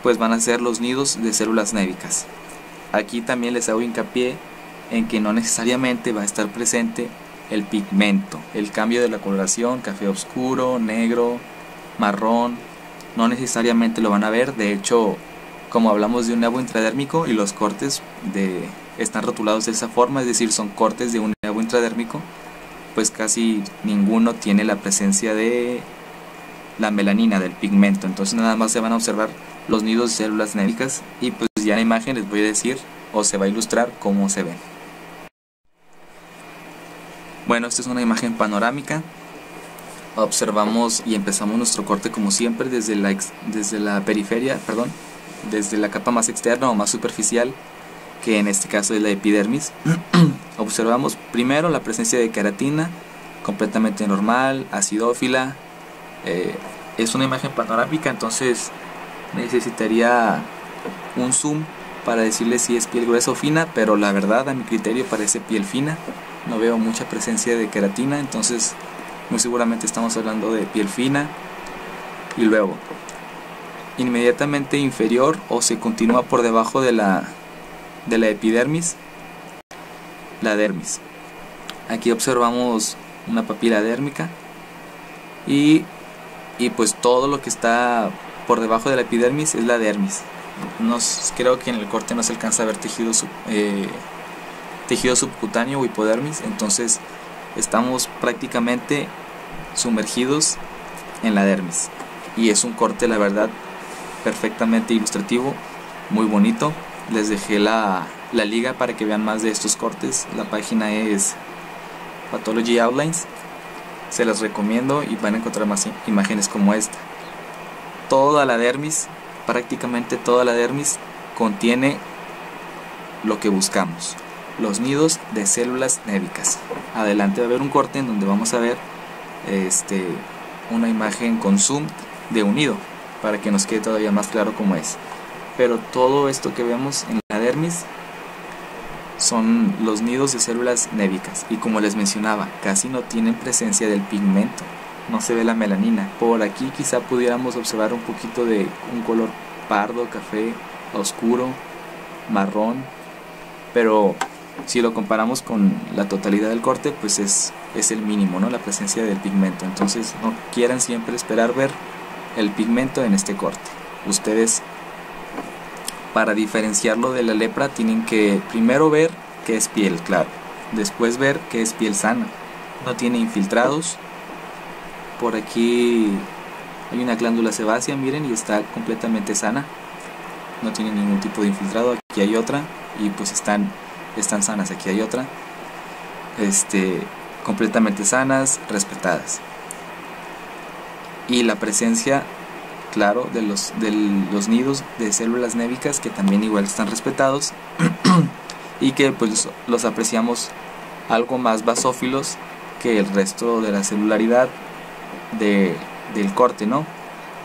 pues van a ser los nidos de células névicas. Aquí también les hago hincapié en que no necesariamente va a estar presente el pigmento, el cambio de la coloración, café oscuro, negro, marrón, no necesariamente lo van a ver. De hecho, como hablamos de un nevo intradérmico y los cortes están rotulados de esa forma, es decir, son cortes de un nevo intradérmico, pues casi ninguno tiene la presencia de la melanina, del pigmento. Entonces nada más se van a observar los nidos de células névicas, y pues ya en la imagen les voy a decir, o se va a ilustrar, cómo se ven. Bueno, esta es una imagen panorámica. Observamos y empezamos nuestro corte como siempre desde la periferia, desde la capa más externa o más superficial, que en este caso es la epidermis. Observamos primero la presencia de queratina, completamente normal, acidófila. Es una imagen panorámica, entonces necesitaría un zoom para decirles si es piel gruesa o fina, pero la verdad, a mi criterio, parece piel fina. No veo mucha presencia de queratina, entonces muy seguramente estamos hablando de piel fina. Y luego, inmediatamente inferior, o se continúa por debajo de la epidermis, la dermis. Aquí observamos una papila dérmica, y pues todo lo que está por debajo de la epidermis es la dermis. Creo que en el corte no se alcanza a ver tejido subcutáneo o hipodermis, entonces estamos prácticamente sumergidos en la dermis, y es un corte, la verdad, perfectamente ilustrativo, muy bonito. Les dejé la liga para que vean más de estos cortes. La página es Pathology Outlines, se las recomiendo y van a encontrar más imágenes como esta. Toda la dermis, prácticamente toda la dermis, contiene lo que buscamos, los nidos de células névicas. Adelante va a haber un corte en donde vamos a ver una imagen con zoom de un nido, para que nos quede todavía más claro cómo es. Pero todo esto que vemos en la dermis son los nidos de células névicas, y como les mencionaba, casi no tienen presencia del pigmento, no se ve la melanina. Por aquí quizá pudiéramos observar un poquito de un color pardo, café, oscuro, marrón, pero si lo comparamos con la totalidad del corte, pues es el mínimo, ¿no?, la presencia del pigmento. Entonces no quieran siempre esperar ver el pigmento en este corte. Ustedes, para diferenciarlo de la lepra, tienen que primero ver que es piel, claro, después ver que es piel sana, no tiene infiltrados. Por aquí hay una glándula sebácea, miren, y está completamente sana, no tiene ningún tipo de infiltrado. Aquí hay otra, y pues están sanas. Aquí hay otra, completamente sanas, respetadas. y la presencia, claro, de los nidos de células névicas, que también igual están respetados y que pues los apreciamos algo más basófilos que el resto de la celularidad del corte, ¿no?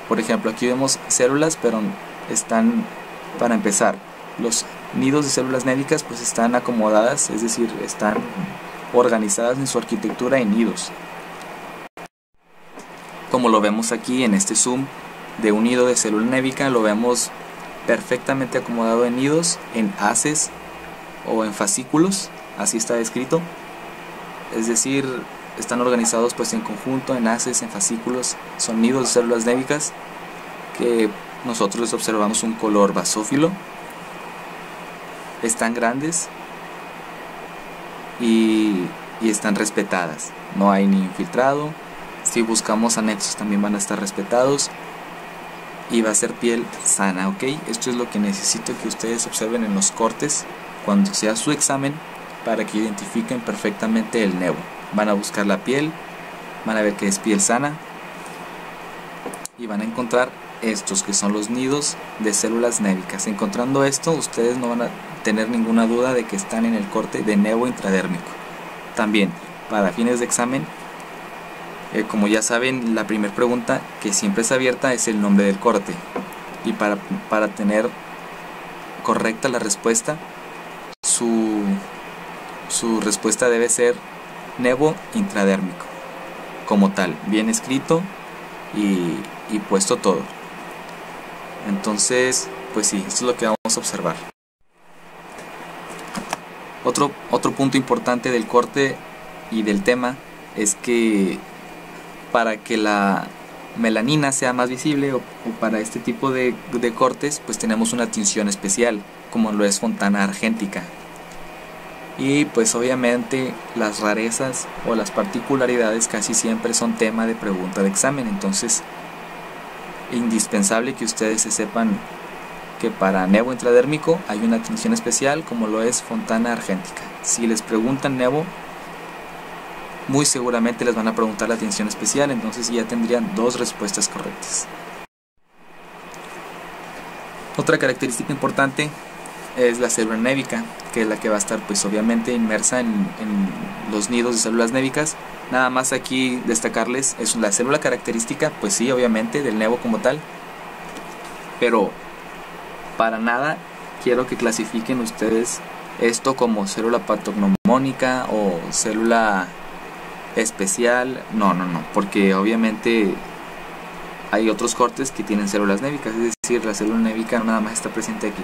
Por ejemplo, aquí vemos células, pero están, para empezar, los nidos de células névicas pues están acomodadas, es decir, están organizadas en su arquitectura en nidos, como lo vemos aquí en este zoom de un nido de célula névica. Lo vemos perfectamente acomodado en nidos, en haces o en fascículos, así está descrito, es decir, están organizados pues en conjunto, en haces, en fascículos. Son nidos de células névicas que nosotros les observamos un color basófilo. Están grandes y están respetadas, no hay ni infiltrado. Si buscamos anexos también van a estar respetados y va a ser piel sana, ¿ok? Esto es lo que necesito que ustedes observen en los cortes cuando sea su examen, para que identifiquen perfectamente el nevo. Van a buscar la piel, van a ver que es piel sana y van a encontrar estos que son los nidos de células névicas. Encontrando esto, ustedes no van a tener ninguna duda de que están en el corte de nevo intradérmico. También, para fines de examen, como ya saben, la primera pregunta que siempre es abierta es el nombre del corte, y para tener correcta la respuesta, su respuesta debe ser nevo intradérmico, como tal, bien escrito y puesto todo. Entonces, pues sí, esto es lo que vamos a observar. Otro punto importante del corte y del tema es que para que la melanina sea más visible, o para este tipo de cortes, pues tenemos una tinción especial, como lo es Fontana argéntica. Y pues obviamente las rarezas o las particularidades casi siempre son tema de pregunta de examen. Entonces, indispensable que ustedes se sepan que para nevo intradérmico hay una tinción especial, como lo es Fontana argéntica. Si les preguntan nevo, muy seguramente les van a preguntar la tinción especial, entonces ya tendrían dos respuestas correctas. Otra característica importante es la célula névica, que es la que va a estar pues obviamente inmersa en los nidos de células névicas. Nada más aquí destacarles, es la célula característica, pues sí, obviamente, del nevo como tal, pero para nada quiero que clasifiquen ustedes esto como célula patognomónica o célula especial. No, porque obviamente hay otros cortes que tienen células névicas, es decir, la célula névica nada más está presente aquí.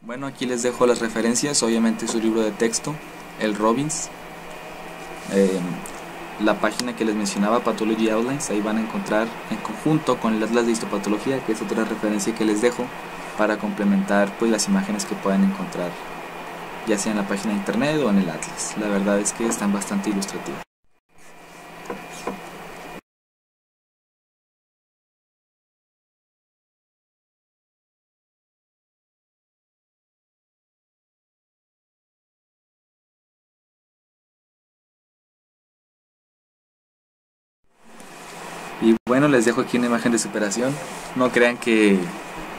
Bueno, aquí les dejo las referencias, obviamente su libro de texto, el Robbins, la página que les mencionaba, Pathology Outlines. Ahí van a encontrar, en conjunto con el Atlas de Histopatología, que es otra referencia que les dejo para complementar pues las imágenes que puedan encontrar, ya sea en la página de internet o en el Atlas. La verdad es que están bastante ilustrativas. Y bueno, les dejo aquí una imagen de superación. No crean que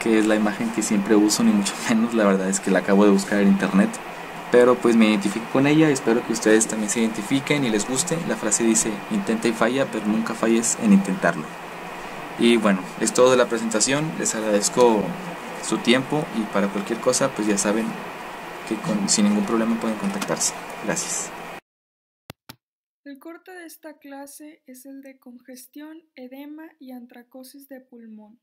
es la imagen que siempre uso, ni mucho menos. La verdad es que la acabo de buscar en internet, pero pues me identifico con ella. Espero que ustedes también se identifiquen y les guste. La frase dice: intenta y falla, pero nunca falles en intentarlo. Y bueno, es todo de la presentación. Les agradezco su tiempo, y para cualquier cosa pues ya saben que sin ningún problema pueden contactarse. Gracias. El corte de esta clase es el de congestión, edema y antracosis de pulmón.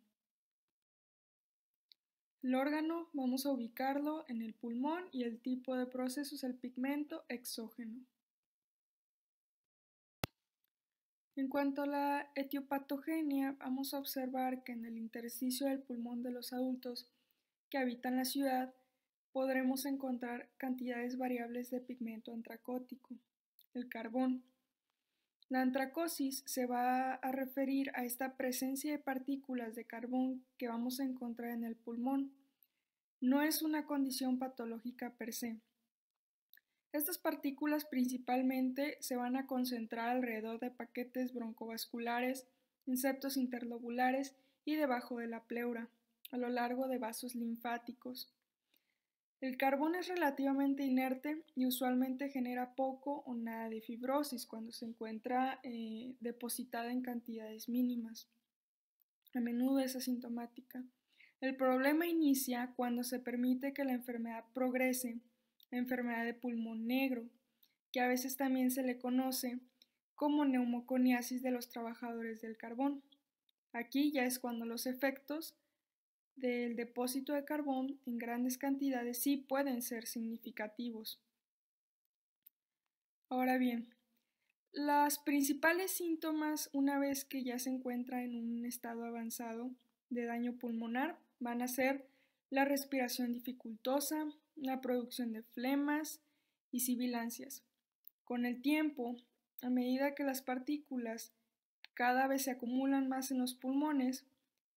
El órgano vamos a ubicarlo en el pulmón y el tipo de proceso es el pigmento exógeno. En cuanto a la etiopatogenia, vamos a observar que en el intersticio del pulmón de los adultos que habitan la ciudad podremos encontrar cantidades variables de pigmento antracótico, el carbón. La antracosis se va a referir a esta presencia de partículas de carbón que vamos a encontrar en el pulmón. No es una condición patológica per se. Estas partículas principalmente se van a concentrar alrededor de paquetes broncovasculares, en septos interlobulares y debajo de la pleura, a lo largo de vasos linfáticos. El carbón es relativamente inerte y usualmente genera poco o nada de fibrosis cuando se encuentra depositada en cantidades mínimas. A menudo es asintomática. El problema inicia cuando se permite que la enfermedad progrese, la enfermedad de pulmón negro, que a veces también se le conoce como neumoconiasis de los trabajadores del carbón. Aquí ya es cuando los efectos del depósito de carbón en grandes cantidades sí pueden ser significativos. Ahora bien, los principales síntomas una vez que ya se encuentra en un estado avanzado de daño pulmonar van a ser la respiración dificultosa, la producción de flemas y sibilancias. Con el tiempo, a medida que las partículas cada vez se acumulan más en los pulmones,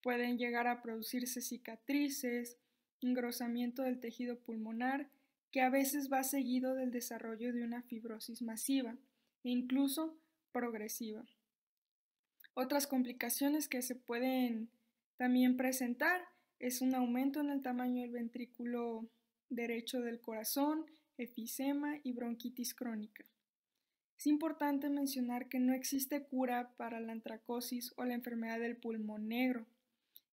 pueden llegar a producirse cicatrices, engrosamiento del tejido pulmonar, que a veces va seguido del desarrollo de una fibrosis masiva e incluso progresiva. Otras complicaciones que se pueden también presentar es un aumento en el tamaño del ventrículo derecho del corazón, efisema y bronquitis crónica. Es importante mencionar que no existe cura para la antracosis o la enfermedad del pulmón negro,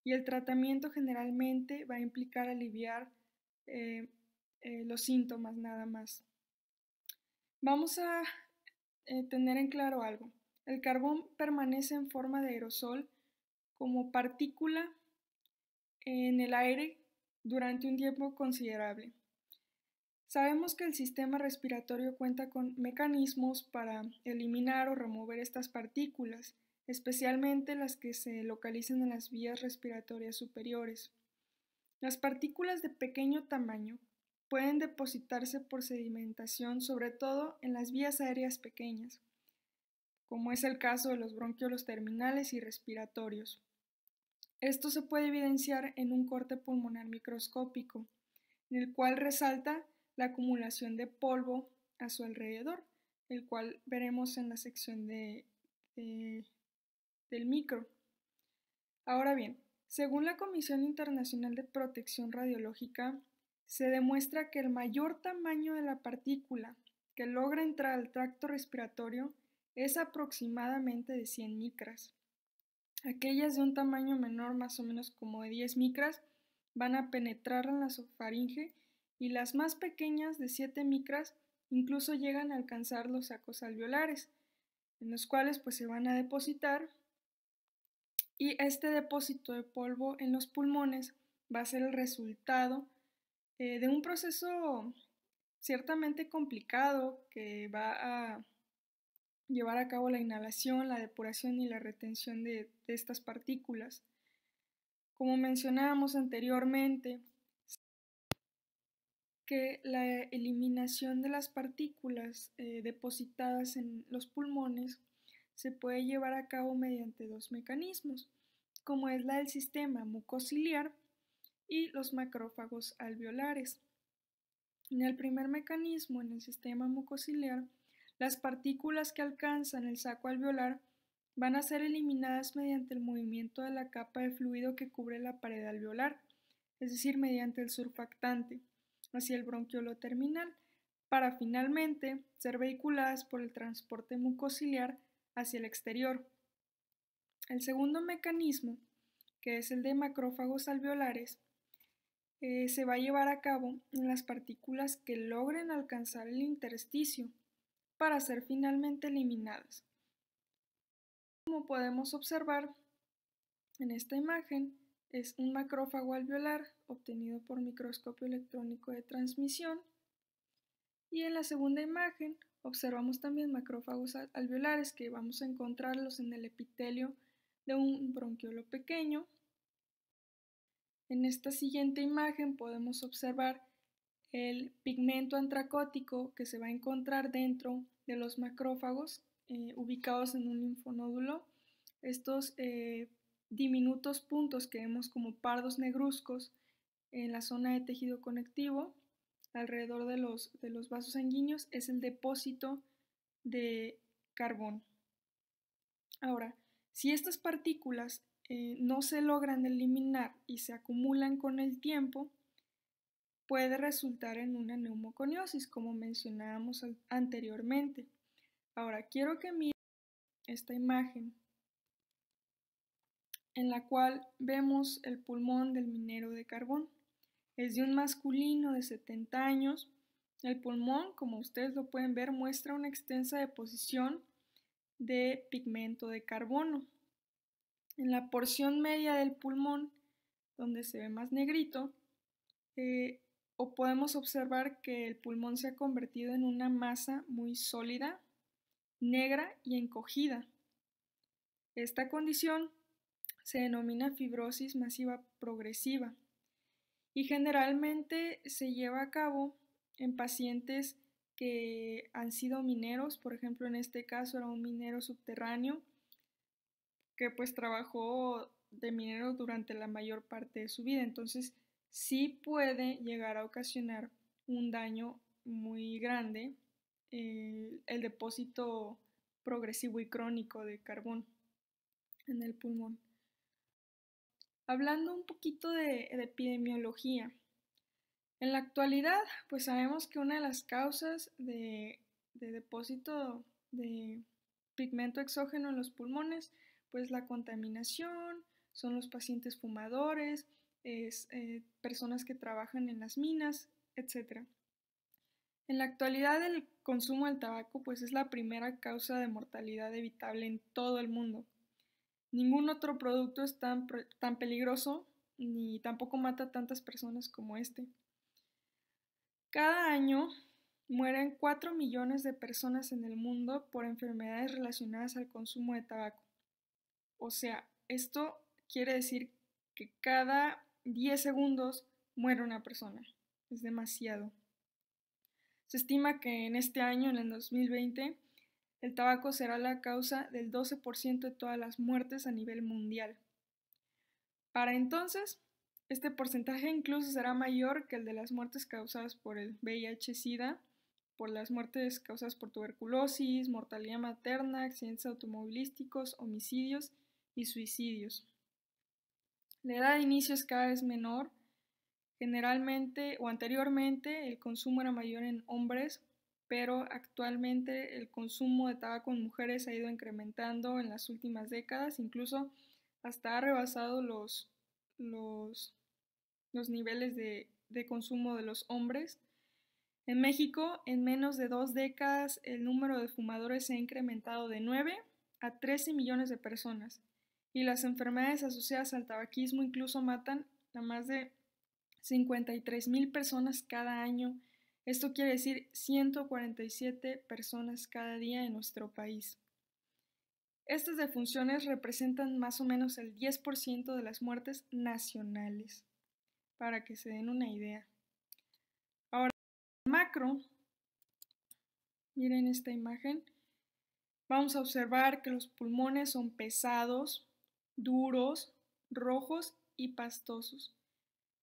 y el tratamiento generalmente va a implicar aliviar los síntomas nada más. Vamos a tener en claro algo. El carbón permanece en forma de aerosol como partícula en el aire durante un tiempo considerable. Sabemos que el sistema respiratorio cuenta con mecanismos para eliminar o remover estas partículas, especialmente las que se localizan en las vías respiratorias superiores. Las partículas de pequeño tamaño pueden depositarse por sedimentación, sobre todo en las vías aéreas pequeñas, como es el caso de los bronquiolos terminales y respiratorios. Esto se puede evidenciar en un corte pulmonar microscópico, en el cual resalta la acumulación de polvo a su alrededor, el cual veremos en la sección del micro. Ahora bien, según la Comisión Internacional de Protección Radiológica, se demuestra que el mayor tamaño de la partícula que logra entrar al tracto respiratorio es aproximadamente de 100 micras. Aquellas de un tamaño menor, más o menos como de 10 micras, van a penetrar en la faringe, y las más pequeñas, de 7 micras, incluso llegan a alcanzar los sacos alveolares, en los cuales pues se van a depositar, y este depósito de polvo en los pulmones va a ser el resultado de un proceso ciertamente complicado que va a llevar a cabo la inhalación, la depuración y la retención de estas partículas. Como mencionábamos anteriormente, que la eliminación de las partículas depositadas en los pulmones se puede llevar a cabo mediante dos mecanismos, como es la del sistema mucociliar y los macrófagos alveolares. En el primer mecanismo, en el sistema mucociliar, las partículas que alcanzan el saco alveolar van a ser eliminadas mediante el movimiento de la capa de fluido que cubre la pared alveolar, es decir, mediante el surfactante, hacia el bronquiolo terminal, para finalmente ser vehiculadas por el transporte mucociliar hacia el exterior. El segundo mecanismo, que es el de macrófagos alveolares, se va a llevar a cabo en las partículas que logren alcanzar el intersticio para ser finalmente eliminadas. Como podemos observar en esta imagen, es un macrófago alveolar obtenido por microscopio electrónico de transmisión, y en la segunda imagen observamos también macrófagos alveolares que vamos a encontrarlos en el epitelio de un bronquiolo pequeño. En esta siguiente imagen podemos observar el pigmento antracótico que se va a encontrar dentro de los macrófagos ubicados en un linfonódulo. Estos diminutos puntos que vemos como pardos negruzcos en la zona de tejido conectivo alrededor de los vasos sanguíneos es el depósito de carbón. Ahora, si estas partículas no se logran eliminar y se acumulan con el tiempo, puede resultar en una neumoconiosis, como mencionábamos anteriormente. Ahora, quiero que miren esta imagen en la cual vemos el pulmón del minero de carbón. Es de un masculino de 70 años. El pulmón, como ustedes lo pueden ver, muestra una extensa deposición de pigmento de carbono. En la porción media del pulmón, donde se ve más negrito, o podemos observar que el pulmón se ha convertido en una masa muy sólida, negra y encogida. Esta condición se denomina fibrosis masiva progresiva y generalmente se lleva a cabo en pacientes que han sido mineros. Por ejemplo, en este caso era un minero subterráneo que pues trabajó de minero durante la mayor parte de su vida. Entonces sí puede llegar a ocasionar un daño muy grande el depósito progresivo y crónico de carbón en el pulmón. Hablando un poquito de epidemiología, en la actualidad pues sabemos que una de las causas de depósito de pigmento exógeno en los pulmones pues la contaminación, son los pacientes fumadores, personas que trabajan en las minas, etc. En la actualidad el consumo del tabaco pues es la primera causa de mortalidad evitable en todo el mundo. Ningún otro producto es tan peligroso ni tampoco mata tantas personas como este. Cada año mueren 4 millones de personas en el mundo por enfermedades relacionadas al consumo de tabaco. O sea, esto quiere decir que cada 10 segundos muere una persona. Es demasiado. Se estima que en este año, en el 2020, el tabaco será la causa del 12% de todas las muertes a nivel mundial. Para entonces, este porcentaje incluso será mayor que el de las muertes causadas por el VIH-Sida, por las muertes causadas por tuberculosis, mortalidad materna, accidentes automovilísticos, homicidios y suicidios. La edad de inicio es cada vez menor. Generalmente o anteriormente el consumo era mayor en hombres, pero actualmente el consumo de tabaco en mujeres ha ido incrementando en las últimas décadas, incluso hasta ha rebasado los niveles de consumo de los hombres. En México, en menos de 2 décadas, el número de fumadores se ha incrementado de 9 a 13 millones de personas, y las enfermedades asociadas al tabaquismo incluso matan a más de 53,000 personas cada año. Esto quiere decir 147 personas cada día en nuestro país. Estas defunciones representan más o menos el 10% de las muertes nacionales, para que se den una idea. Ahora, macro, miren esta imagen, vamos a observar que los pulmones son pesados, duros, rojos y pastosos.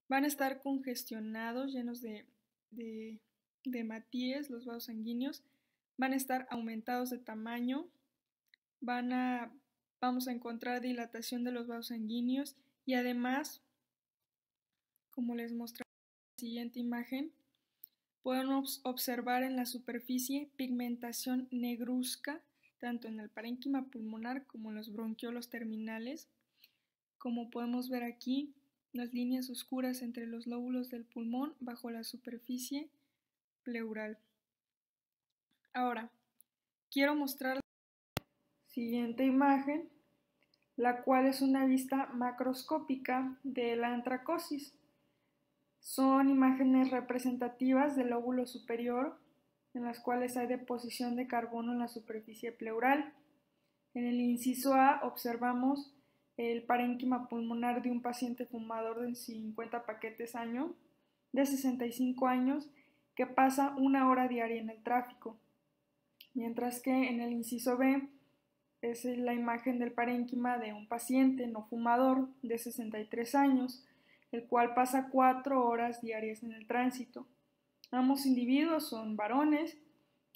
Van a estar congestionados, llenos de hematíes, los vasos sanguíneos, van a estar aumentados de tamaño, vamos a encontrar dilatación de los vasos sanguíneos y además, como les mostré en la siguiente imagen, podemos observar en la superficie pigmentación negruzca, tanto en el parénquima pulmonar como en los bronquiolos terminales. Como podemos ver aquí, las líneas oscuras entre los lóbulos del pulmón bajo la superficie pleural. Ahora, quiero mostrar la siguiente imagen, la cual es una vista macroscópica de la antracosis. Son imágenes representativas del lóbulo superior, en las cuales hay deposición de carbono en la superficie pleural. En el inciso A observamos el parénquima pulmonar de un paciente fumador de 50 paquetes año, de 65 años, que pasa 1 hora diaria en el tráfico. Mientras que en el inciso B es la imagen del parénquima de un paciente no fumador de 63 años, el cual pasa 4 horas diarias en el tránsito. Ambos individuos son varones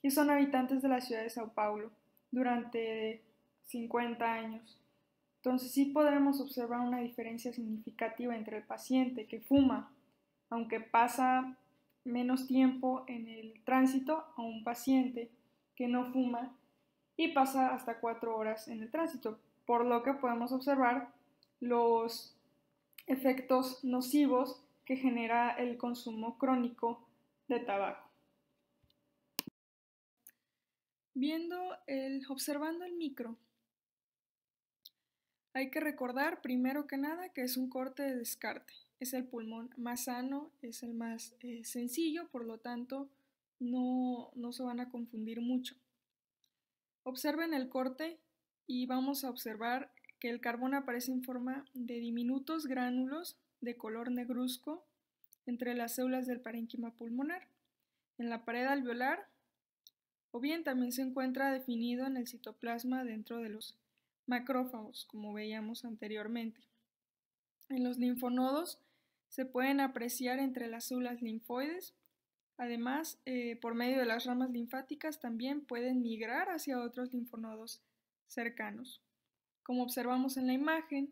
y son habitantes de la ciudad de Sao Paulo durante 50 años. Entonces sí podremos observar una diferencia significativa entre el paciente que fuma, aunque pasa menos tiempo en el tránsito, a un paciente que no fuma y pasa hasta 4 horas en el tránsito, por lo que podemos observar los efectos nocivos que genera el consumo crónico de tabaco. Observando el micro, hay que recordar primero que nada que es un corte de descarte. Es el pulmón más sano, es el más sencillo, por lo tanto no se van a confundir mucho. Observen el corte y vamos a observar que el carbón aparece en forma de diminutos gránulos de color negruzco entre las células del parénquima pulmonar, en la pared alveolar, o bien también se encuentra definido en el citoplasma dentro de los macrófagos, como veíamos anteriormente. En los linfonodos se pueden apreciar entre las células linfoides. Además, por medio de las ramas linfáticas también pueden migrar hacia otros linfonodos cercanos. Como observamos en la imagen,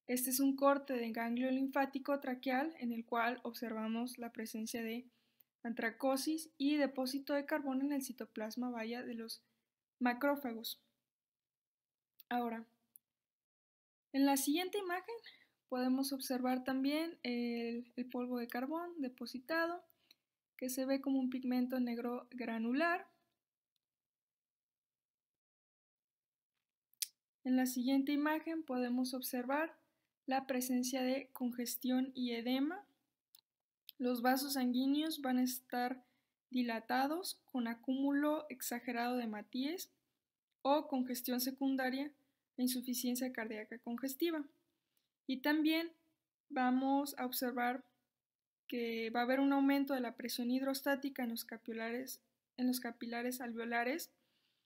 este es un corte de ganglio linfático traqueal en el cual observamos la presencia de antracosis y depósito de carbón en el citoplasma vaya de los macrófagos. Ahora, en la siguiente imagen podemos observar también el polvo de carbón depositado, que se ve como un pigmento negro granular. En la siguiente imagen podemos observar la presencia de congestión y edema. Los vasos sanguíneos van a estar dilatados con acúmulo exagerado de Matías o congestión secundaria e insuficiencia cardíaca congestiva. Y también vamos a observar que va a haber un aumento de la presión hidrostática en los capilares alveolares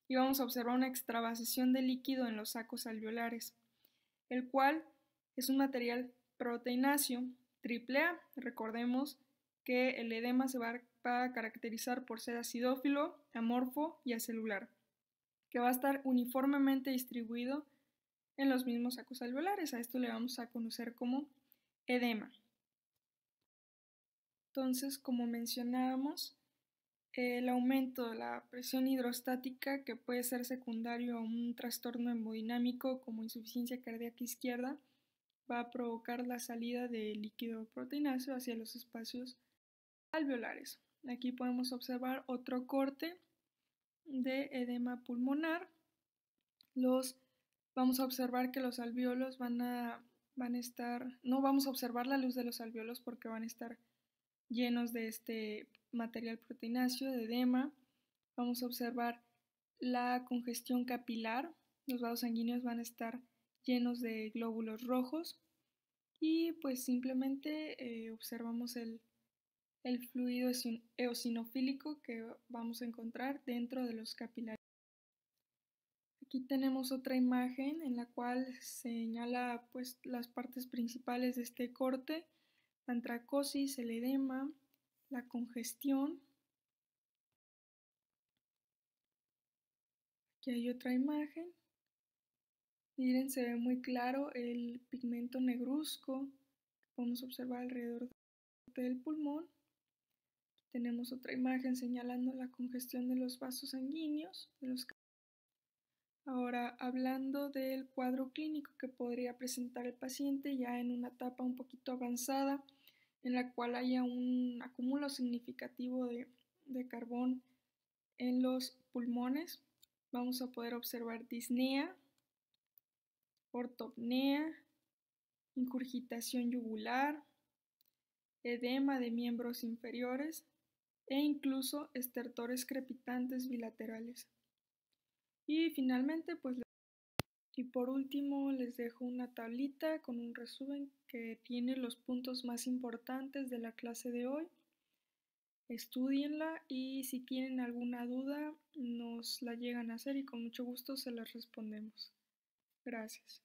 y vamos a observar una extravasación de líquido en los sacos alveolares, el cual es un material proteináceo AAA. Recordemos que el edema se va a caracterizar por ser acidófilo, amorfo y acelular, que va a estar uniformemente distribuido en los mismos sacos alveolares. A esto le vamos a conocer como edema. Entonces, como mencionábamos, el aumento de la presión hidrostática, que puede ser secundario a un trastorno hemodinámico como insuficiencia cardíaca izquierda, va a provocar la salida de líquido proteináceo hacia los espacios alveolares. Aquí podemos observar otro corte de edema pulmonar. Vamos a observar que los alvéolos van a estar, no vamos a observar la luz de los alvéolos porque van a estar llenos de este material proteináceo, de edema. Vamos a observar la congestión capilar. Los vasos sanguíneos van a estar llenos de glóbulos rojos y pues simplemente observamos el fluido eosinofílico que vamos a encontrar dentro de los capilares. Aquí tenemos otra imagen en la cual señala pues las partes principales de este corte: la antracosis, el edema, la congestión. Aquí hay otra imagen. Miren, se ve muy claro el pigmento negruzco que podemos observar alrededor del pulmón. Tenemos otra imagen señalando la congestión de los vasos sanguíneos. Ahora, hablando del cuadro clínico que podría presentar el paciente ya en una etapa un poquito avanzada, en la cual haya un acúmulo significativo de carbón en los pulmones, vamos a poder observar disnea, ortopnea, ingurgitación yugular, edema de miembros inferiores e incluso estertores crepitantes bilaterales. Y finalmente, por último, les dejo una tablita con un resumen que tiene los puntos más importantes de la clase de hoy. Estúdienla y si tienen alguna duda nos la llegan a hacer y con mucho gusto se las respondemos. Gracias.